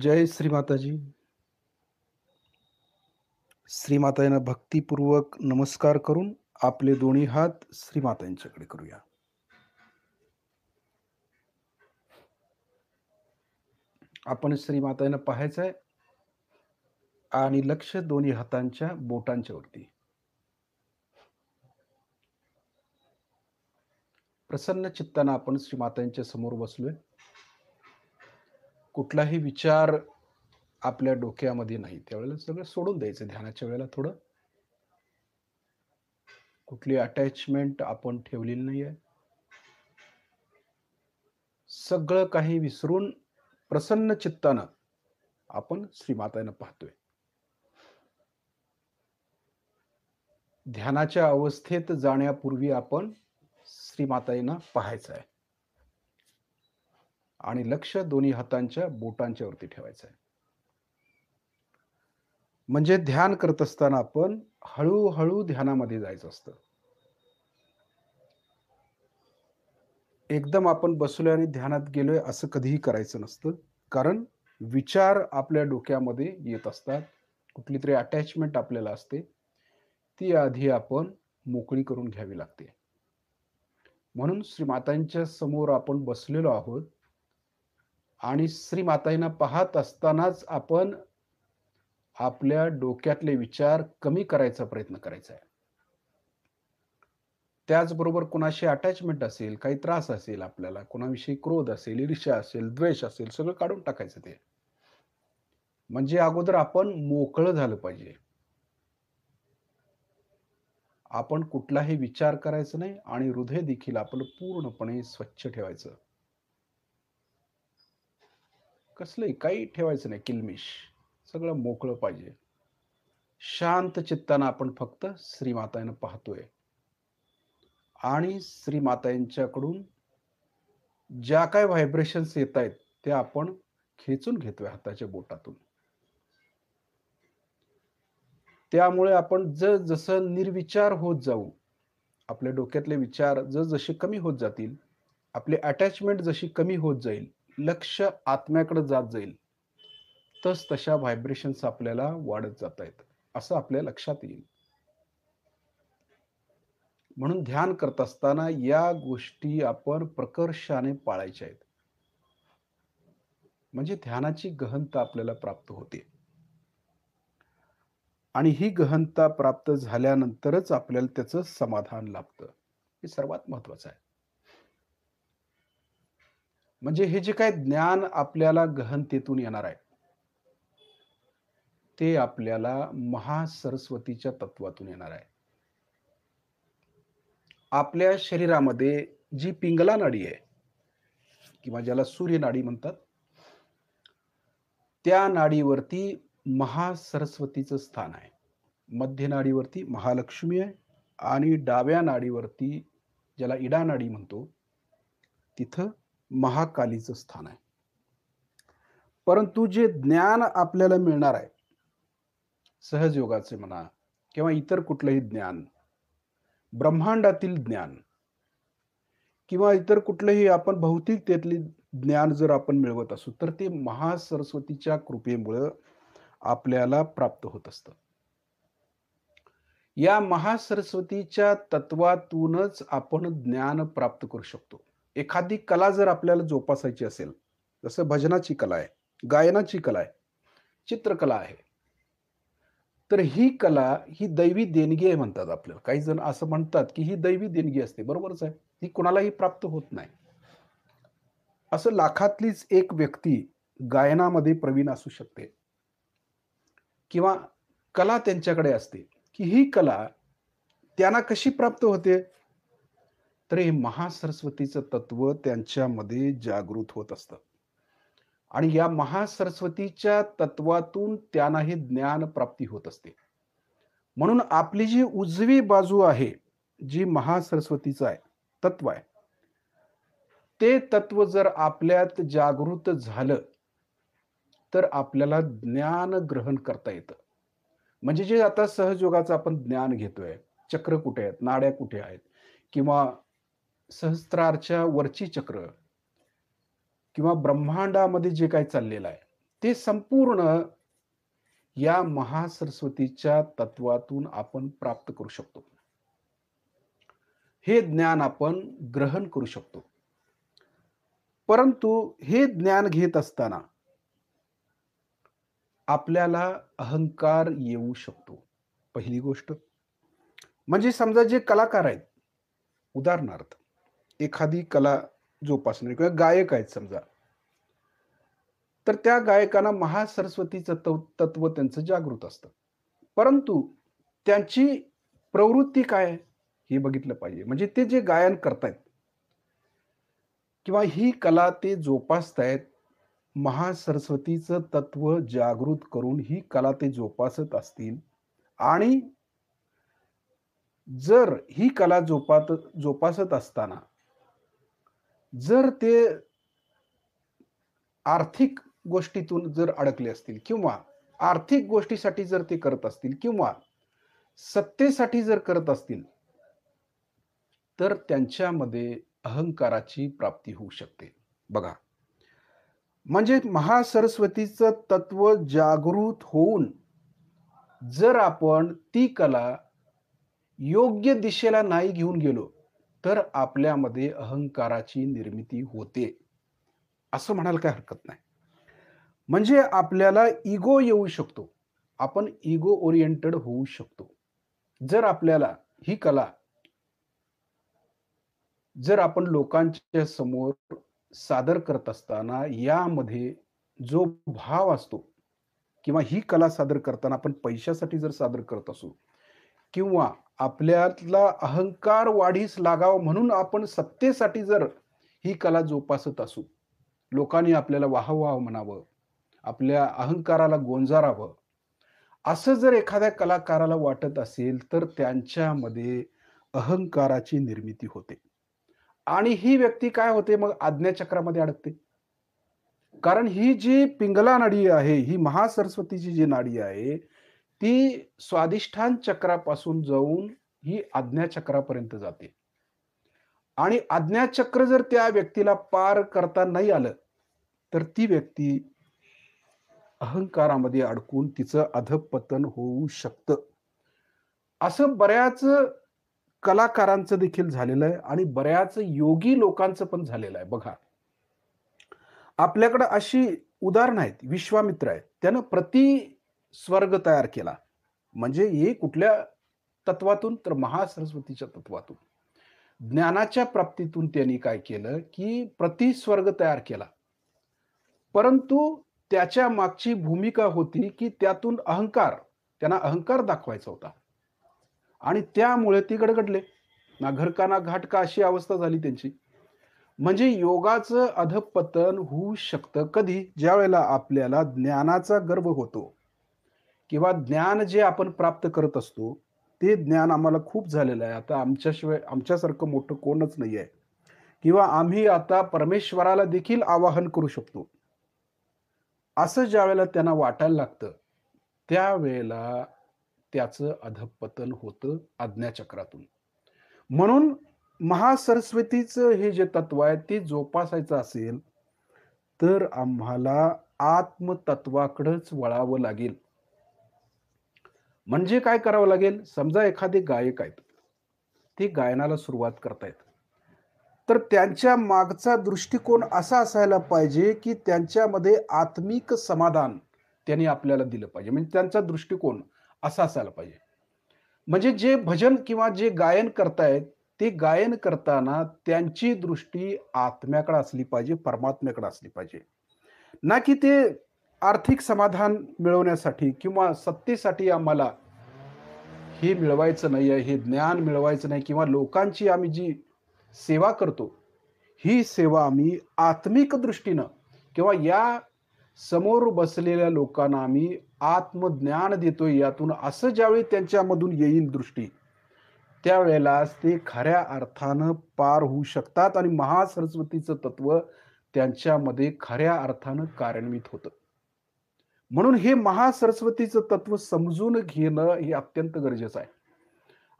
जय श्री माताजी. श्रीमातांना भक्तिपूर्वक नमस्कार करून आपले दोन्ही हात श्रीमातांच्याकडे करूया. आपण श्रीमातांना पाहायचं आहे आणि लक्ष दोन्ही हातांच्या बोटांच्या वरती. प्रसन्न चित्तानं आपण श्रीमातांच्या समोर बसलोय. कुठलाही विचार आपल्या डोक्यामध्ये नाही. त्यावेळेला सगळं सोडून द्यायचं ध्यानाच्या वेळेला थोडं. कुठली अटॅचमेंट आपण ठेवलेली नाहीये. सगळं काही विसरून प्रसन्न चित्तानं आपण श्रीमातांना पाहतोय. ध्यानाच्या अवस्थेत जाण्यापूर्वी आपण श्रीमातांना पाहायचं आहे आणि लक्ष दोन्ही हातांच्या बोटांच्या वरती ठेवायचं आहे. म्हणजे ध्यान करत असताना आपण हळू-हळू ध्यानामध्ये जायचं असतं. एकदम आपण बसलोय आणि ध्यानात गेलोय असं कधीही करायचं नसतं. कारण विचार आपल्या डोक्यामध्ये येत असतात. कुठलीतरी अटॅचमेंट आपल्याला असते. ती आधी आपण मोकळी करून घ्यावी लागते. म्हणून श्रीमातांच्या समोर आपण बसलेलो आहोत आणि श्रीमातांना पाहत असतानाच आपण आपल्या डोक्यातले विचार कमी करायचा प्रयत्न करायचा आहे. त्याचबरोबर कुणाशी अटॅचमेंट असेल, काही त्रास असेल आपल्याला, कुणाविषयी क्रोध असेल, ईर्ष्या असेल, द्वेष असेल, सगळं काढून टाकायचं ते. म्हणजे अगोदर आपण मोकळं झालं पाहिजे. आपण कुठलाही विचार करायचा नाही आणि हृदय देखील आपलं पूर्णपणे स्वच्छ ठेवायचं. कसलंही काही ठेवायचं नाही किलमिश. सगळं मोकळं पाहिजे. शांत चित्तानं आपण फक्त श्रीमातांना पाहतोय आणि श्रीमातांच्याकडून ज्या काही व्हायब्रेशन्स येतायत, त्या आपण खेचून घेतोय हाताच्या बोटातून. त्यामुळे आपण जसं निर्विचार होत जाऊ, आपल्या डोक्यातले विचार जसे कमी होत जातील, आपली अटॅचमेंट जशी कमी होत जाईल, लक्ष आत्म्याकडे जात जाईल, तशा व्हायब्रेशन्स आपल्याला वाढत जातायत, असं आपल्या लक्षात येईल. म्हणून ध्यान करत असताना या गोष्टी आपण प्रकर्षाने पाळायच्या आहेत. म्हणजे ध्यानाची गहनता आपल्याला प्राप्त होते. आणि ही गहनता प्राप्त झाल्यानंतरच आपल्याला त्याचं समाधान लाभतं. हे सर्वात महत्त्वाचं आहे. म्हणजे हे जे काही ज्ञान आपल्याला गहनतेतून येणार आहे, ते आपल्याला महासरस्वतीच्या तत्वातून येणार आहे. आपल्या शरीरामध्ये जी पिंगला नाडी आहे किंवा ज्याला सूर्य नाडी म्हणतात, त्या नाडीवरती महासरस्वतीचं स्थान आहे. मध्य नाडीवरती महालक्ष्मी आहे आणि डाव्या नाडीवरती ज्याला इडा नाडी म्हणतो, तिथं महाकालीचं स्थान आहे. परंतु जे ज्ञान आपल्याला मिळणार आहे, सहजयोगाचे म्हणा किंवा इतर कुठलंही ज्ञान, ब्रह्मांडातील ज्ञान किंवा इतर कुठलंही आपण भौतिकतेतले ज्ञान जर आपण मिळवत असू, तर ते महासरस्वतीच्या कृपेमुळं आपल्याला प्राप्त होत असतं. या महासरस्वतीच्या तत्वातूनच आपण ज्ञान प्राप्त करू शकतो. एखादी कला जर आपल्याला जोपासायची असेल, जसं भजनाची कला आहे, गायनाची कला आहे, चित्रकला आहे. तर ही कला ही दैवी देणगी आहे म्हणतात आपल्याला. काही जण असं म्हणतात, की ही दैवी देणगी असते. बरोबरच आहे. ही कुणालाही प्राप्त होत नाही. असं लाखातलीच एक व्यक्ती गायनामध्ये प्रवीण असू शकते किंवा कला त्यांच्याकडे असते, की ही कला त्यांना कशी प्राप्त होते? तर हे महासरस्वतीचं तत्व त्यांच्यामध्ये जागृत होत असतं. आणि या महासरस्वतीच्या तत्वातून त्यांना हे ज्ञान प्राप्ती होत असते. म्हणून आपली जी उजवी बाजू आहे, जी महासरस्वतीचं आहे, तत्व आहे. ते तत्व जर आपल्यात जागृत झालं, तर आपल्याला ज्ञान ग्रहण करता येतं. म्हणजे जे आता सहजयोगाचं आपण ज्ञान घेतोय, चक्र कुठे आहेत, नाड्या कुठे आहेत किंवा सहस्त्रारच्या वरची चक्र किंवा ब्रह्मांडामध्ये जे काही चाललेलं आहे, ते संपूर्ण या महासरस्वतीच्या तत्वातून आपण प्राप्त करू शकतो. हे ज्ञान आपण ग्रहण करू शकतो. परंतु हे ज्ञान घेत असताना आपल्याला अहंकार येऊ शकतो. पहिली गोष्ट म्हणजे समजा जे कलाकार आहेत, उदाहरणार्थ एखादी कला जोपासणारे किंवा गायक आहेत समजा, तर त्या गायकांना महासरस्वतीचं तत्व त्यांचं जागृत असतं. परंतु त्यांची प्रवृत्ती काय आहे, हे बघितलं पाहिजे. म्हणजे ते जे गायन करतायत किंवा ही कला ते जोपासतायत, महासरस्वतीचं तत्व जागृत करून ही कला ते जोपासत असतील आणि जर ही कला जोपासत असताना जर ते आर्थिक गोष्टीतून जर अडकले असतील किंवा आर्थिक गोष्टीसाठी जर ते करत असतील किंवा सत्तेसाठी जर करत असतील, तर त्यांच्यामध्ये अहंकाराची प्राप्ती होऊ शकते. बघा, म्हणजे महासरस्वतीचं तत्व जागृत होऊन जर आपण ती कला योग्य दिशेला नाही घेऊन गेलो, तर आपल्यामध्ये अहंकाराची निर्मिती होते. असं म्हणायला काही हरकत नाही. म्हणजे आपल्याला इगो येऊ शकतो. आपण इगो ओरिएंटेड होऊ शकतो. जर आपल्याला ही कला जर आपण लोकांच्या समोर सादर करत असताना यामध्ये जो भाव असतो किंवा ही कला सादर करताना आपण पैशासाठी जर सादर करत असू किंवा आपल्यातला अहंकार वाढीस लागावा म्हणून आपण सत्तेसाठी जर ही कला जोपासत असू, लोकांनी आपल्याला वाहवावं म्हणावं, आपल्या अहंकाराला गोंजारावं, असं जर एखाद्या कलाकाराला वाटत असेल, तर त्यांच्यामध्ये अहंकाराची निर्मिती होते. आणि ही व्यक्ती काय होते मग आज्ञाचक्रामध्ये अडकते. कारण ही जी पिंगला नाडी आहे, ही महासरस्वतीची जी नाडी आहे, ती स्वाधिष्ठान चक्रापासून जाऊन ही आज्ञाचक्रापर्यंत जाते. आणि आज्ञाचक्र जर त्या व्यक्तीला पार करता नाही आलं, तर ती व्यक्ती अहंकारामध्ये अडकून तिचं अधःपतन होऊ शकतं. असं बऱ्याच कलाकारांचं देखील झालेलं आहे आणि बऱ्याच योगी लोकांचं पण झालेलं आहे. बघा, आपल्याकडे अशी उदाहरणं आहेत. विश्वामित्र आहेत. त्यानं स्वर्ग तयार केला. म्हणजे हे कुठल्या तत्वातून? तर महासरस्वतीच्या तत्वातून. ज्ञानाच्या प्राप्तीतून त्यांनी काय केलं, की स्वर्ग तयार केला. परंतु त्याच्या मागची भूमिका होती, की त्यातून त्यांना अहंकार दाखवायचा होता. आणि त्यामुळे ती गडगडले. ना घर का ना घाट का अशी अवस्था झाली त्यांची. म्हणजे योगाचं अधःपतन होऊ शकतं कधी? ज्यावेळेला आपल्याला ज्ञानाचा गर्व होतो किंवा ज्ञान जे आपण प्राप्त करत असतो, ते ज्ञान आम्हाला खूप झालेलं आहे. आता आमच्याशिवाय आमच्यासारखं मोठं कोणच नाहीये किंवा आम्ही आता परमेश्वराला देखील आवाहन करू शकतो. असं ज्यावेळेला त्यांना वाटायला लागतं, त्यावेळेला त्याचं अधःपतन होतं आज्ञाचक्रातून. म्हणून महासरस्वतीचं हे जे तत्व आहे ते जोपासायचं असेल, तर आम्हाला आत्मतत्वाकडेच वळावं लागेल. म्हणजे काय करावं लागेल? समजा एखादे गायक आहेत. ते गायनाला सुरुवात करतायत. तर त्यांच्या मागचा दृष्टिकोन असा असायला पाहिजे, की त्यांच्यामध्ये आत्मिक समाधान त्यांनी आपल्याला दिलं पाहिजे. म्हणजे त्यांचा दृष्टिकोन असा असायला पाहिजे. म्हणजे जे भजन किंवा जे गायन करतायत, ते गायन करताना त्यांची दृष्टी आत्म्याकडे असली पाहिजे, परमात्म्याकडे असली पाहिजे. ना की ते आर्थिक समाधान मिळवण्यासाठी किंवा सत्तेसाठी आम्हाला हे मिळवायचं नाहीये, हे ज्ञान मिळवायचं नाही किंवा लोकांची आम्ही जी सेवा करतो, ही सेवा आम्ही आत्मिक दृष्टीनं किंवा या समोर बसलेल्या लोकांना आम्ही आत्मज्ञान देतोय यातून असं ज्यावेळी त्यांच्यामधून येईल दृष्टी, त्यावेळेलाच ते खऱ्या अर्थानं पार होऊ शकतात आणि महासरस्वतीचं तत्व त्यांच्यामध्ये खऱ्या अर्थानं कार्यान्वित होतं. म्हणून हे महासरस्वतीचं तत्व समजून घेणं हे अत्यंत गरजेचं आहे.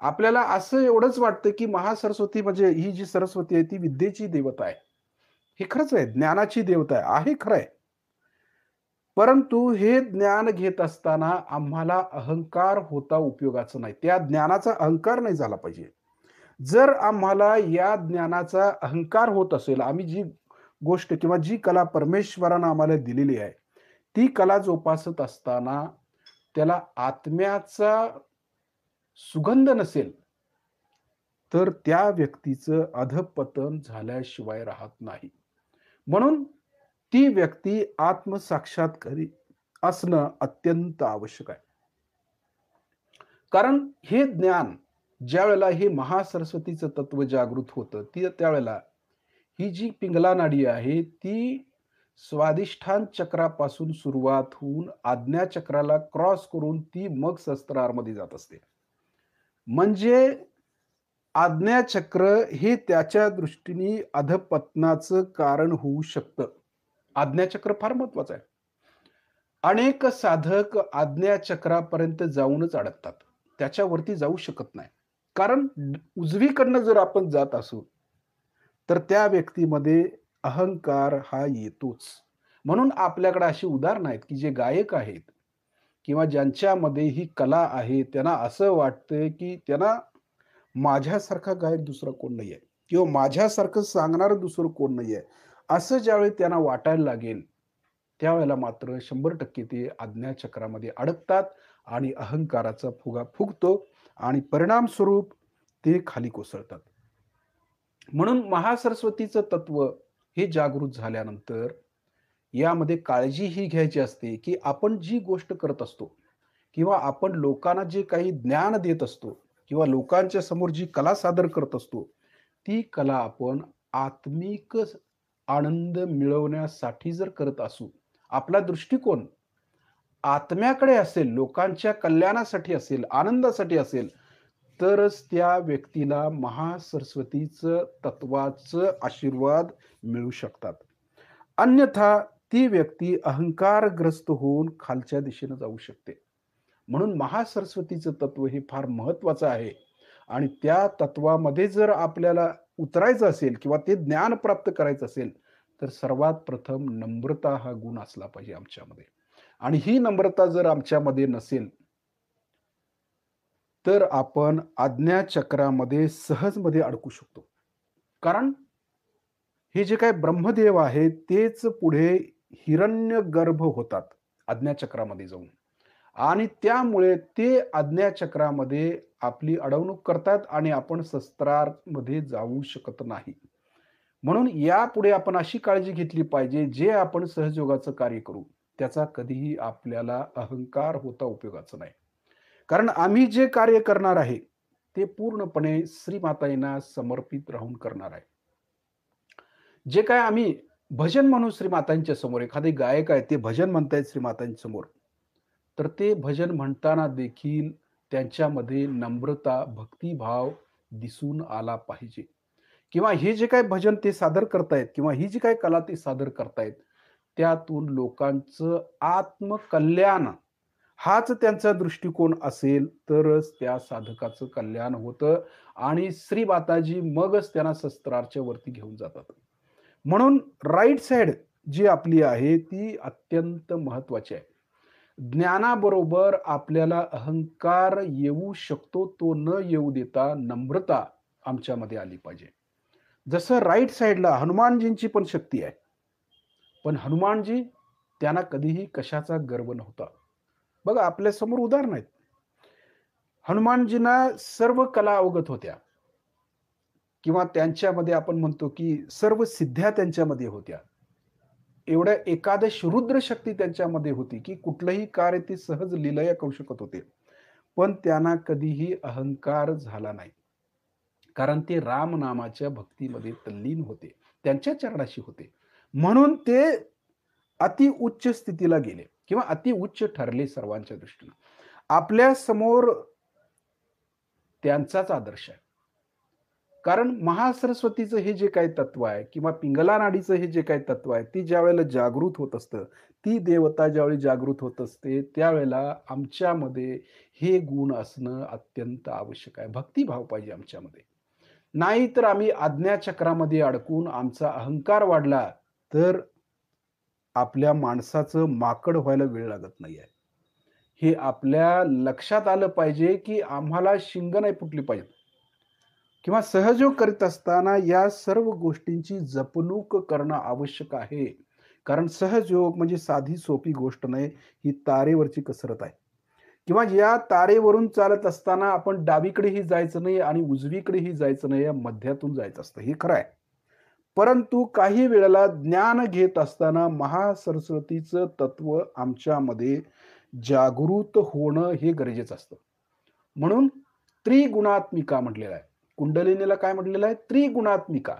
आपल्याला असं एवढंच वाटतं, की महासरस्वती म्हणजे ही जी सरस्वती आहे ती विद्येची देवता आहे. हे खरंच आहे, ज्ञानाची देवता आहे. आहे खरं आहे. परंतु हे ज्ञान घेत असताना आम्हाला अहंकार होता उपयोगाचा नाही. त्या ज्ञानाचा अहंकार नाही झाला पाहिजे. जर आम्हाला या ज्ञानाचा अहंकार होत असेल, आम्ही जी गोष्ट किंवा जी कला परमेश्वरानं आम्हाला दिलेली आहे, ती कला जोपासत असताना त्याला आत्म्याचा सुगंध नसेल, तर त्या व्यक्तीचं अधःपतन झाल्याशिवाय राहत नाही. म्हणून ती व्यक्ती आत्मसाक्षात्कारी असणं अत्यंत आवश्यक आहे. कारण हे ज्ञान ज्यावेळेला हे महासरस्वतीचं तत्व जागृत होतं, त्यावेळेला ही जी पिंगला नाडी आहे, ती स्वादिष्ठान चक्रापासून सुरुवात होऊन आज्ञा चक्राला क्रॉस करून ती मग सहस्त्रारमध्ये जात असते. म्हणजे आज्ञाचक्र हे त्याच्या दृष्टीने अधःपतनाचं कारण होऊ शकतं. आज्ञाचक्र फार महत्वाचं आहे. अनेक साधक आज्ञाचक्रापर्यंत जाऊनच अडकतात. त्याच्यावरती जाऊ शकत नाही. कारण उजवीकडनं जर आपण जात असू, तर त्या व्यक्तीमध्ये अहंकार हा येतोच. म्हणून आपल्याकडे अशी उदाहरणं आहेत, की जे गायक आहेत किंवा ज्यांच्यामध्ये ही कला आहे, त्यांना असं वाटतंय, की त्यांना माझ्यासारखा गायक दुसरा कोण नाहीये किंवा माझ्यासारखं सांगणारं दुसरं कोण नाहीये. असं ज्यावेळी त्यांना वाटायला लागेल, त्यावेळेला मात्र 100% ते आज्ञाचक्रामध्ये अडकतात आणि अहंकाराचा फुगा फुगतो आणि परिणामस्वरूप ते खाली कोसळतात. म्हणून महासरस्वतीचं तत्व हे जागृत झाल्यानंतर यामध्ये काळजी ही घ्यायची असते, की आपण जी गोष्ट करत असतो किंवा आपण लोकांना जे काही ज्ञान देत असतो किंवा लोकांच्या समोर जी कला सादर करत असतो, ती कला आपण आत्मिक आनंद मिळवण्यासाठी जर करत असू, आपला दृष्टिकोन आत्म्याकडे असेल, लोकांच्या कल्याणासाठी असेल, आनंदासाठी असेल, तरच त्या व्यक्तीला महासरस्वतीचं तत्वाचं आशीर्वाद मिळू शकतात. अन्यथा ती व्यक्ती अहंकारग्रस्त होऊन खालच्या दिशेनं जाऊ शकते. म्हणून महासरस्वतीचं तत्व हे फार महत्वाचं आहे आणि त्या तत्वामध्ये जर आपल्याला उतरायचं असेल किंवा ते ज्ञान प्राप्त करायचं असेल, तर सर्वात प्रथम नम्रता हा गुण असला पाहिजे आमच्यामध्ये आणि ही नम्रता जर आमच्यामध्ये नसेल, तर आपण आज्ञाचक्रामध्ये सहजमध्ये अडकू शकतो. कारण हे जे काही ब्रह्मदेव आहेत, तेच पुढे हिरण्यगर्भ होतात आज्ञाचक्रामध्ये जाऊन आणि त्यामुळे ते आज्ञाचक्रामध्ये आपली अडवणूक करतात आणि आपण शस्त्रामध्ये जाऊ शकत नाही. म्हणून यापुढे आपण अशी काळजी घेतली पाहिजे, जे आपण सहजयोगाचं कार्य करू, त्याचा कधीही आपल्याला अहंकार होता उपयोगाचा नाही. कारण आम्ही जे कार्य करणार आहे, ते पूर्णपणे श्रीमातांना समर्पित राहून करणार आहे. जे काय आम्ही भजन म्हणू श्रीमातांच्या समोर, एखादे गायक आहे, ते भजन म्हणतायत श्रीमातांच्या समोर, तर ते भजन म्हणताना देखील त्यांच्यामध्ये नम्रता, भक्तिभाव दिसून आला पाहिजे. किंवा हे जे काही भजन ते सादर करतायत किंवा ही जी काही कला ते सादर करतायत, त्यातून लोकांचं आत्मकल्याण हाच त्यांचा दृष्टिकोन असेल, तरच त्या साधकाचं कल्याण होतं आणि श्री माताजी मगच त्यांना शस्त्राच्या वरती घेऊन जातात. म्हणून राइट साइड जी आपली आहे, ती अत्यंत महत्त्वाची आहे. ज्ञानाबरोबर आपल्याला अहंकार येऊ शकतो, तो न येऊ देता नम्रता आमच्यामध्ये आली पाहिजे. जसं राइट साइडला हनुमानजींची पण शक्ती आहे. पण हनुमानजी त्यांना कधीही कशाचा गर्व नव्हता. बघा आपल्यासमोर उदाहरण आहेत. हनुमानजींना सर्व कला अवगत होत्या किंवा त्यांच्यामध्ये आपण म्हणतो, की सर्व सिद्ध्या त्यांच्यामध्ये होत्या. एवढ्या एकादश रुद्र शक्ती त्यांच्यामध्ये होती, की कुठलंही कार्य ते सहज लीलया करू शकत होते. पण त्यांना कधीही अहंकार झाला नाही. कारण ते रामनामाच्या भक्तीमध्ये तल्लीन होते. त्यांच्या चरणाशी होते. म्हणून ते अति उच्च स्थितीला गेले किंवा अति उच्च ठरले सर्वांच्या दृष्टीनं. आपल्या समोर त्यांचाच आदर्श आहे. कारण महासरस्वतीचं हे जे काही तत्व आहे किंवा पिंगला नाडीचं हे जे काही तत्व आहे, ती ज्यावेळेला जागृत होत असतं, ती देवता ज्यावेळी जागृत होत असते, त्यावेळेला आमच्यामध्ये हे गुण असणं अत्यंत आवश्यक आहे. भक्तिभाव पाहिजे आमच्यामध्ये. नाहीतर आम्ही आज्ञाचक्रामध्ये अडकून आमचा अहंकार वाढला, तर आपल्या माणसाचं माकड व्हायला वेळ लागत नाहीये. हे आपल्या लक्षात आलं पाहिजे, की आम्हाला शिंग नाही फुटली पाहिजेत किंवा सहयोग करीत असताना या सर्व गोष्टींची जपणूक करणं आवश्यक आहे. कारण सहयोग म्हणजे साधी सोपी गोष्ट नाही, ही तारेवरची कसरत आहे. किंवा या तारेवरून चालत असताना आपण डावीकडेही जायचं नाही आणि उजवीकडेही जायचं नाही, या मध्यातून जायचं असतं. हे खरं आहे. परंतु काही वेळेला ज्ञान घेत असताना महासरस्वतीचं तत्व आमच्यामध्ये जागृत होणं हे गरजेचं असतं. म्हणून त्रिगुणात्मिका म्हटलेलं आहे. कुंडलिनीला काय म्हटलेलं आहे? त्रिगुणात्मिका.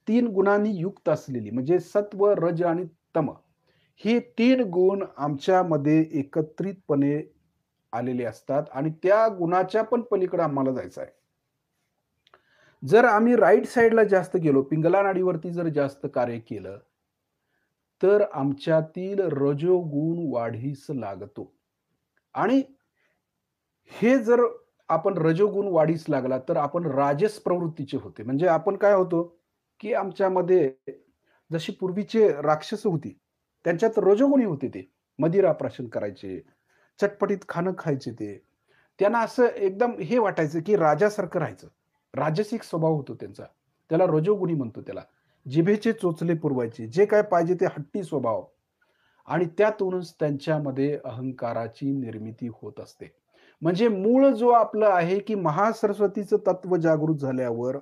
3 गुणांनी युक्त असलेली म्हणजे सत्व, रज आणि तम. हे 3 गुण आमच्यामध्ये एकत्रितपणे आलेले असतात आणि त्या गुणाच्या पण पलीकडे आम्हाला जायचं आहे. जर आम्ही राइट साइडला जास्त गेलो, पिंगला नाडीवरती जर जास्त कार्य केलं, तर आमच्यातील रजोगुण वाढीस लागतो आणि हे जर आपण रजोगुण वाढीस लागला, तर आपण राजस प्रवृत्तीचे होते. म्हणजे आपण काय होतो, की आमच्यामध्ये जशी पूर्वीचे राक्षस होती, त्यांच्यात रजोगुणी होते ते. मदिरा प्राशन करायचे, चटपटीत खाणं खायचे ते. त्यांना असं एकदम हे वाटायचं, की राजासारखं राहायचं. राजसिक स्वभाव होतो त्यांचा. त्याला रजोगुणी म्हणतो त्याला. जिभेचे चोचले पुरवायचे. जे काय पाहिजे ते हट्टी स्वभाव आणि त्यातूनच त्यांच्यामध्ये अहंकाराची निर्मिती होत असते. म्हणजे मूळ जो आपलं आहे, की महासरस्वतीचं तत्व जागृत झाल्यावर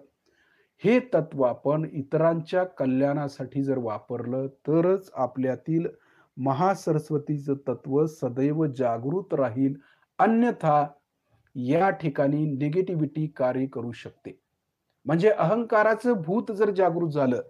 हे तत्व आपण इतरांच्या कल्याणासाठी जर वापरलं, तरच आपल्यातील महासरस्वतीचं तत्व सदैव जागृत राहील. अन्यथा या ठिकाणी निगेटिव्हिटी कार्य करू शकते. म्हणजे अहंकाराचं भूत जर जागृत झालं,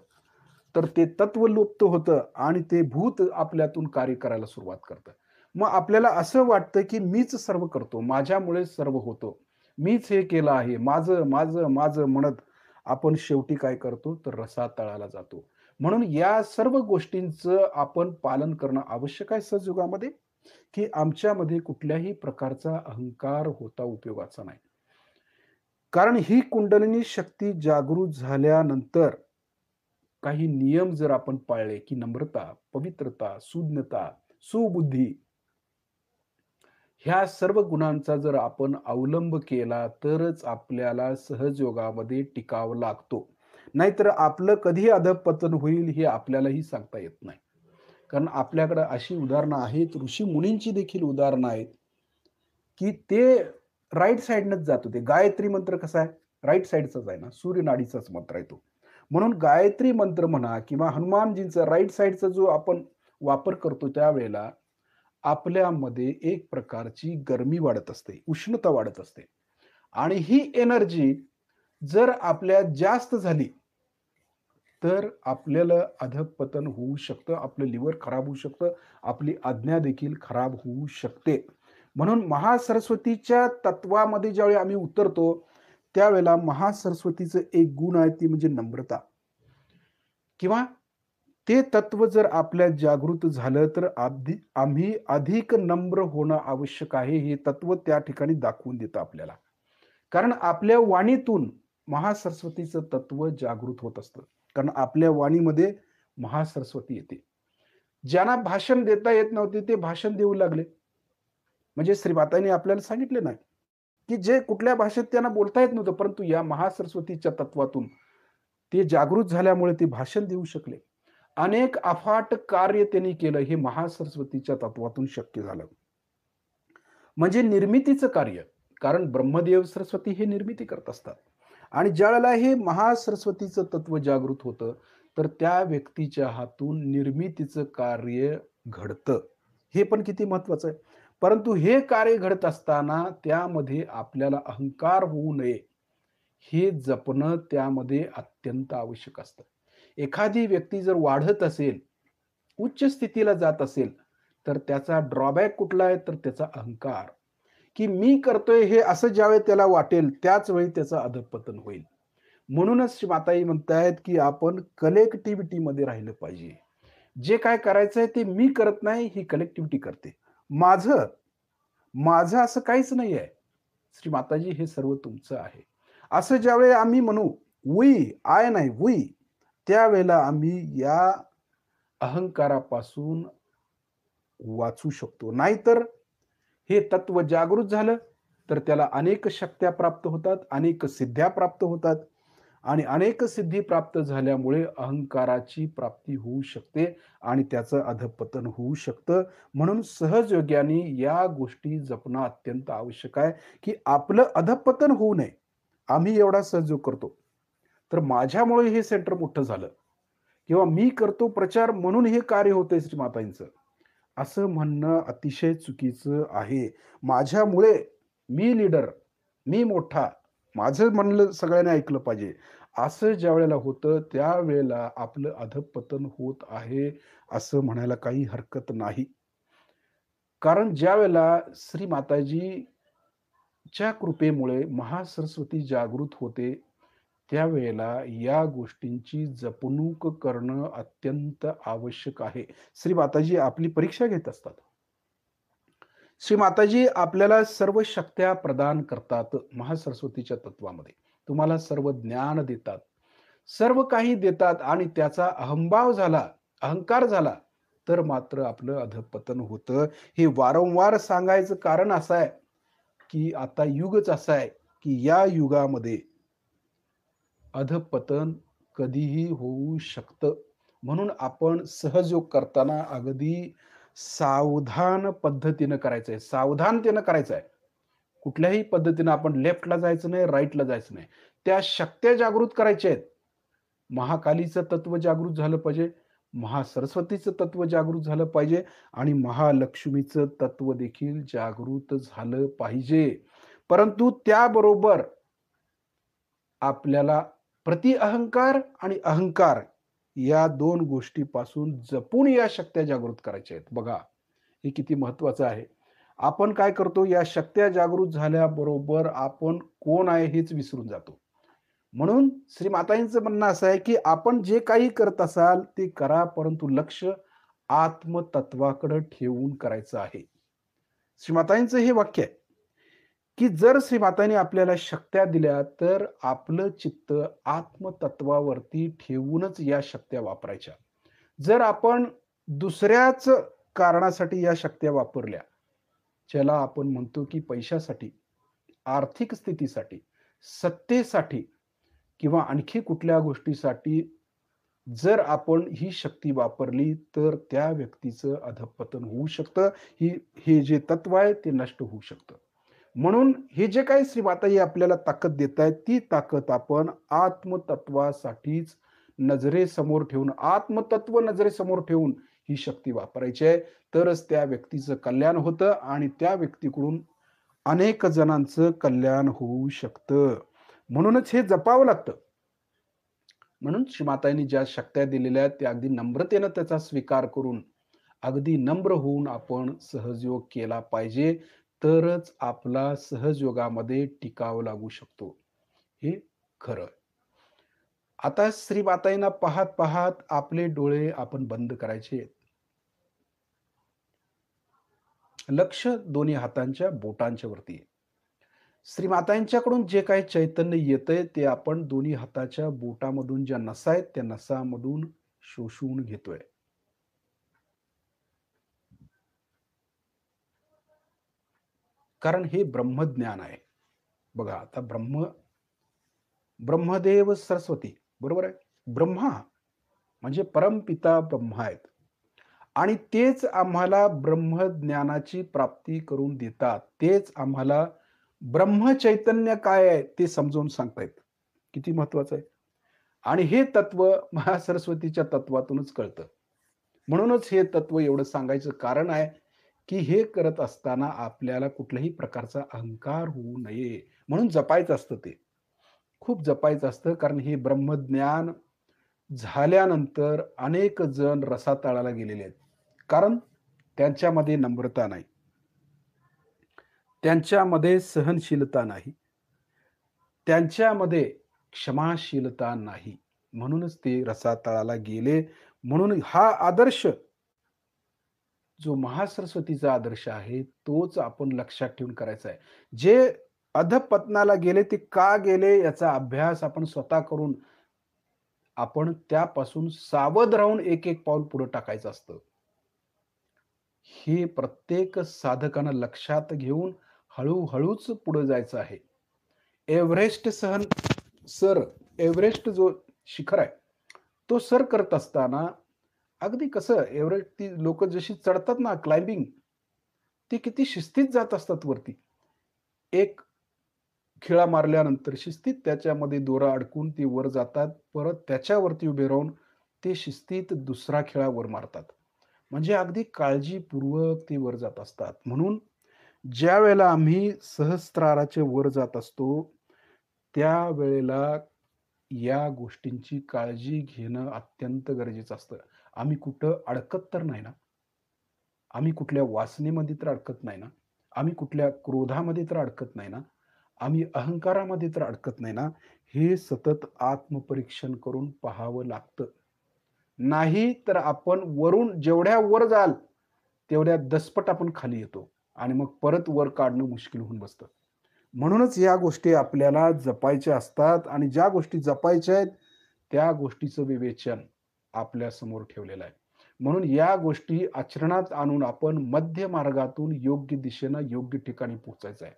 तर ते तत्व लुप्त होतं आणि ते भूत आपल्यातून कार्य करायला सुरुवात करतं. मग आपल्याला असं वाटतं, की मीच सर्व करतो, माझ्यामुळेच सर्व होतं. मीच हे केलं आहे, माझं, माझं, माझं म्हणत आपण शेवटी काय करतो, तर रसातळाला जातो. म्हणून या सर्व गोष्टींचं आपण पालन करणं आवश्यक आहे सहजयुगामध्ये, की आमच्यामध्ये कुठल्याही प्रकारचा अहंकार होता उपयोगाचा नाही. कारण ही कुंडलिनी शक्ती जागृत झाल्यानंतर काही नियम जर आपण पाळले, की नम्रता, पवित्रता, सुज्ञता, सुबुद्धी ह्या सर्व गुणांचा जर आपण अवलंब केला, तरच आपल्याला सहजयोगामध्ये टिकावं लागतो. नाहीतर आपलं कधी अधःपतन होईल हे आपल्यालाही सांगता येत नाही. कारण आपल्याकडे अशी उदाहरणं आहेत, ऋषीमुनींची देखील उदाहरणं आहेत, की ते राइट साइडनच जात होते. गायत्री मंत्र कसा आहे? राइट साइडचाच आहे ना, सूर्यनाडीचाच मंत्र आहे तो. म्हणून गायत्री मंत्र म्हणा किंवा हनुमानजींचा राइट साइडचा जो आपण वापर करतो त्यावेळेला आपल्यामध्ये एक प्रकारची गरमी वाढत असते, उष्णता वाढत असते आणि ही एनर्जी जर आपल्यात जास्त झाली, तर आपल्याला अधःपतन होऊ शकतं, आपलं लिव्हर खराब होऊ शकतं, आपली आज्ञा देखील खराब होऊ शकते. म्हणून महासरस्वतीच्या तत्वामध्ये ज्यावेळी आम्ही उतरतो, त्यावेळेला महासरस्वतीचं एक गुण आहे, ती म्हणजे नम्रता किंवा ते तत्व जर आपल्यात जागृत झालं, तर आम्ही अधिक नम्र होणं आवश्यक आहे. हे तत्व त्या ठिकाणी दाखवून देतं आपल्याला. कारण आपल्या वाणीतून महासरस्वतीचं तत्व जागृत होत असतं. कारण आपल्या वाणीमध्ये महासरस्वती येते. ज्यांना भाषण देता येत नव्हते, ते भाषण देऊ लागले. म्हणजे श्रीमातांनी आपल्याला सांगितले ना, की जे कुठल्या भाषेत त्यांना बोलता येत नव्हतं, परंतु या महासरस्वतीच्या तत्वातून ते जागृत झाल्यामुळे ते भाषण देऊ शकले. अनेक अफाट कार्य त्यांनी केलं. हे महासरस्वतीच्या तत्वातून शक्य झालं. म्हणजे निर्मितीचं कार्य. कारण ब्रह्मदेव सरस्वती हे निर्मिती करत असतात. आणि ज्यावेळेला हे महासरस्वतीचं तत्व जागृत होतं, तर त्या व्यक्तीच्या हातून निर्मितीचं कार्य घडतं. हे पण किती महत्वाचं आहे. परंतु हे कार्य घडत असताना त्यामध्ये आपल्याला अहंकार होऊ नये, हे जपणं त्यामध्ये अत्यंत आवश्यक असतं. एखादी व्यक्ती जर वाढत असेल, उच्च स्थितीला जात असेल, तर त्याचा ड्रॉबॅक कुठला आहे? तर त्याचा अहंकार. की मी करतोय हे असं ज्यावेळी त्याला वाटेल, त्याच वेळी त्याचं अधःपतन होईल. म्हणूनच माताई म्हणतायत, की आपण कलेक्टिव्हिटीमध्ये राहिलं पाहिजे. जे काय करायचंय ते मी करत नाही, ही कलेक्टिव्हिटी करते. माझं, माझं असं काहीच नाहीये. श्री माताजी हे सर्व तुमचं आहे. असं ज्यावेळी आम्ही म्हणू, वी, आय नाही, वी, त्यावेळेला आम्ही या अहंकारापासून वाचू शकतो. नाहीतर हे तत्व जागृत झालं, तर त्याला अनेक शक्त्या प्राप्त होतात, अनेक सिद्ध्या प्राप्त होतात आणि अनेक सिद्धी प्राप्त झाल्यामुळे अहंकाराची प्राप्ती होऊ शकते आणि त्याचं अधःपतन होऊ शकतं. म्हणून सहजयोग्याने या गोष्टी जपणं अत्यंत आवश्यक आहे, की आपलं अधःपतन होऊ नये. आम्ही एवढा सहजयोग करतो. तर माझ्यामुळे हे सेंटर मोठं झालं किंवा मी करतो प्रचार म्हणून हे कार्य होतंय श्रीमातांचं. असं म्हणणं अतिशय चुकीचं आहे. माझ्यामुळे मी लीडर, मी मोठा, माझं म्हणलं सगळ्यांनी ऐकलं पाहिजे. असं ज्यावेळेला होतं, त्यावेळेला आपलं अधःपतन होत आहे, असं म्हणायला काही हरकत नाही. कारण ज्यावेळेला श्री माताजीच्या कृपेमुळे महासरस्वती जागृत होते, त्यावेळेला या गोष्टींची जपणूक करणं अत्यंत आवश्यक आहे. श्री माताजी आपली परीक्षा घेत असतात. श्री माताजी आपल्याला सर्व शक्त्या प्रदान करतात महासरस्वतीच्या तत्वामध्ये. तुम्हाला सर्व ज्ञान देतात. सर्व काही देतात आणि त्याचा अहंभाव झाला, अहंकार झाला, तर मात्र आपलं अधःपतन होतं. हे वारंवार सांगायचं कारण असं आहे, की आता युगच असा आहे, की या युगामध्ये अधःपतन कधीही होऊ शकतं. म्हणून आपण सहजयोग करताना अगदी सावधान पद्धतीनं करायचं आहे. सावधानतेनं करायचं आहे. कुठल्याही पद्धतीनं आपण लेफ्टला जायचं नाही, राइटला जायचं नाही. त्या शक्त्या जागृत करायच्या आहेत. महाकालीचं तत्व जागृत झालं पाहिजे. महासरस्वतीचं तत्व जागृत झालं पाहिजे आणि महालक्ष्मीचं तत्व देखील जागृत झालं पाहिजे. परंतु त्याबरोबर आपल्याला अहंकार आणि अहंकार या 2 गोष्टीपासून जपून या शक्त्या जागृत करायच्या आहेत. बघा, हे किती महत्वाचं आहे. आपण काय करतो, या शक्त्या जागृत झाल्याबरोबर आपण कोण आहे हेच विसरून जातो. म्हणून श्री माताजींचं म्हणणं असं आहे, की आपण जे काही करत असाल ते करा, परंतु लक्ष आत्मतत्वाकडे ठेवून करायचं आहे. श्री माताजींचं हे वाक्य आहे. की जर श्रीमातांनी आपल्याला शक्त्या दिल्या, तर आपलं चित्त आत्मतत्वावरती ठेवूनच या शक्त्या वापरायच्या. जर आपण दुसऱ्याच कारणासाठी या शक्त्या वापरल्या, ज्याला आपण म्हणतो की पैशासाठी, आर्थिक स्थितीसाठी, सत्तेसाठी किंवा आणखी कुठल्या गोष्टीसाठी जर आपण ही शक्ती वापरली, तर त्या व्यक्तीचं अधःपतन होऊ शकतं. हे जे तत्व आहे, ते नष्ट होऊ शकतं. म्हणून हे जे काही श्री माताजी आपल्याला ताकद देत आहेत, ती ताकद आपण आत्मतत्वासाठीच नजरेसमोर ठेवून, आत्मतत्व नजरेसमोर ठेवून ही शक्ती वापरायची आहे. तरच त्या व्यक्तीचं कल्याण होतं आणि त्या व्यक्तीकडून अनेक जणांचं कल्याण होऊ शकतं. म्हणूनच हे जपावं लागतं. म्हणून श्री माताजींनी ज्या शक्त्या दिलेल्या आहेत, त्या अगदी नम्रतेनं त्याचा स्वीकार करून, अगदी नम्र होऊन आपण सहजयोग केला पाहिजे. तरच आपला सहजयोगामध्ये टिकाव लागू शकतो. हे खरं. आता श्री माताजींना पाहत-पाहत आपले डोळे आपण बंद करायचे. लक्ष दोन्ही हातांच्या बोटांच्या वरती आहे. श्री माताजींच्याकडून जे काही चैतन्य येतंय, ते आपण दोन्ही हाताच्या बोटामधून ज्या नसा आहेत, त्या नसामधून शोषून घेतोय. कारण हे ब्रह्मज्ञान आहे. बघा आता ब्रह्मदेव सरस्वती, बरोबर आहे? ब्रह्मा म्हणजे परमपिता ब्रह्मा आहेत आणि तेच आम्हाला ब्रह्मज्ञानाची प्राप्ती करून देतात. तेच आम्हाला ब्रह्मचैतन्य काय आहे ते समजावून सांगतायत. किती महत्वाचं आहे. आणि हे तत्व महासरस्वतीच्या तत्वातूनच कळतं. म्हणूनच हे तत्व एवढं सांगायचं कारण आहे, की हे करत असताना आपल्याला कुठल्याही प्रकारचा अहंकार होऊ नये. म्हणून जपायचं असतं ते. खूप जपायचं असतं कारण हे ब्रह्मज्ञान झाल्यानंतर अनेक जण रसातळाला गेलेले आहेत. कारण त्यांच्यामध्ये नम्रता नाही. त्यांच्यामध्ये सहनशीलता नाही. त्यांच्यामध्ये क्षमाशीलता नाही. म्हणूनच ते रसातळाला गेले. म्हणून हा आदर्श जो महासरस्वतीचा आदर्श आहे, तोच आपण लक्षात ठेवून करायचा आहे. जे अधःपतनाला गेले ते का गेले याचा अभ्यास आपण स्वतः करून आपण त्यापासून सावध राहून एक पाऊल पुढे टाकायचं असतं. हे प्रत्येक साधकानं लक्षात घेऊन हळू-हळूच पुढे जायचं आहे. एव्हरेस्ट सर एव्हरेस्ट जो शिखर आहे, तो सर करत असताना अगदी कसं एव्हरेस्ट ती लोकं जशी चढतात ना क्लाइम्बिंग, ती किती शिस्तीत जात असतात वरती. एक खिळा मारल्यानंतर शिस्तीत त्याच्यामध्ये दोरा अडकून ते वर जातात. परत त्याच्यावरती उभे राहून ते शिस्तीत दुसरा खिळा वर मारतात. म्हणजे अगदी काळजीपूर्वक ते वर जात असतात. म्हणून ज्यावेळेला आम्ही सहस्त्राराच्या वर जात असतो, त्यावेळेला या गोष्टींची काळजी घेणं अत्यंत गरजेचं असतं. आम्ही कुठं अडकत तर नाही ना? आम्ही कुठल्या वासनेमध्ये तर अडकत नाही ना? आम्ही कुठल्या क्रोधामध्ये तर अडकत नाही ना? आम्ही अहंकारामध्ये तर अडकत नाही ना? हे सतत आत्मपरीक्षण करून पाहावं लागतं. नाही तर आपण वरून जेवढ्या वर जाल, तेवढ्या दसपट आपण खाली येतो आणि मग परत वर काढणं मुश्कील होऊन बसतं. म्हणूनच या गोष्टी आपल्याला जपायच्या असतात आणि ज्या गोष्टी जपायच्या आहेत, त्या गोष्टीचं विवेचन आपल्यासमोर ठेवलेलं आहे. म्हणून या गोष्टी आचरणात आणून आपण मध्य मार्गातून योग्य दिशेनं योग्य ठिकाणी पोहोचायचं आहे.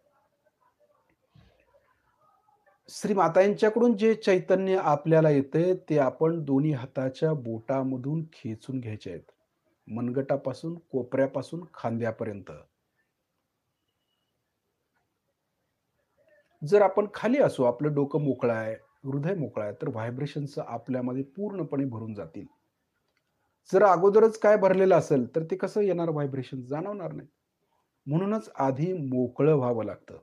श्री मातांच्याकडून जे चैतन्य आपल्याला येतंय, ते आपण दोन्ही हाताच्या बोटामधून खेचून घ्यायचे आहेत. मनगटापासून, कोपऱ्यापासून खांद्यापर्यंत. जर आपण खाली असू, आपलं डोकं मोकळं आहे, हृदय मोकळं आहे, तर व्हायब्रेशन्स आपल्यामध्ये पूर्णपणे भरून जातील. जर अगोदरच काय भरलेलं असेल, तर ते कसं येणार व्हायब्रेशन जाणवणार नाही. म्हणूनच आधी मोकळं व्हावं लागतं.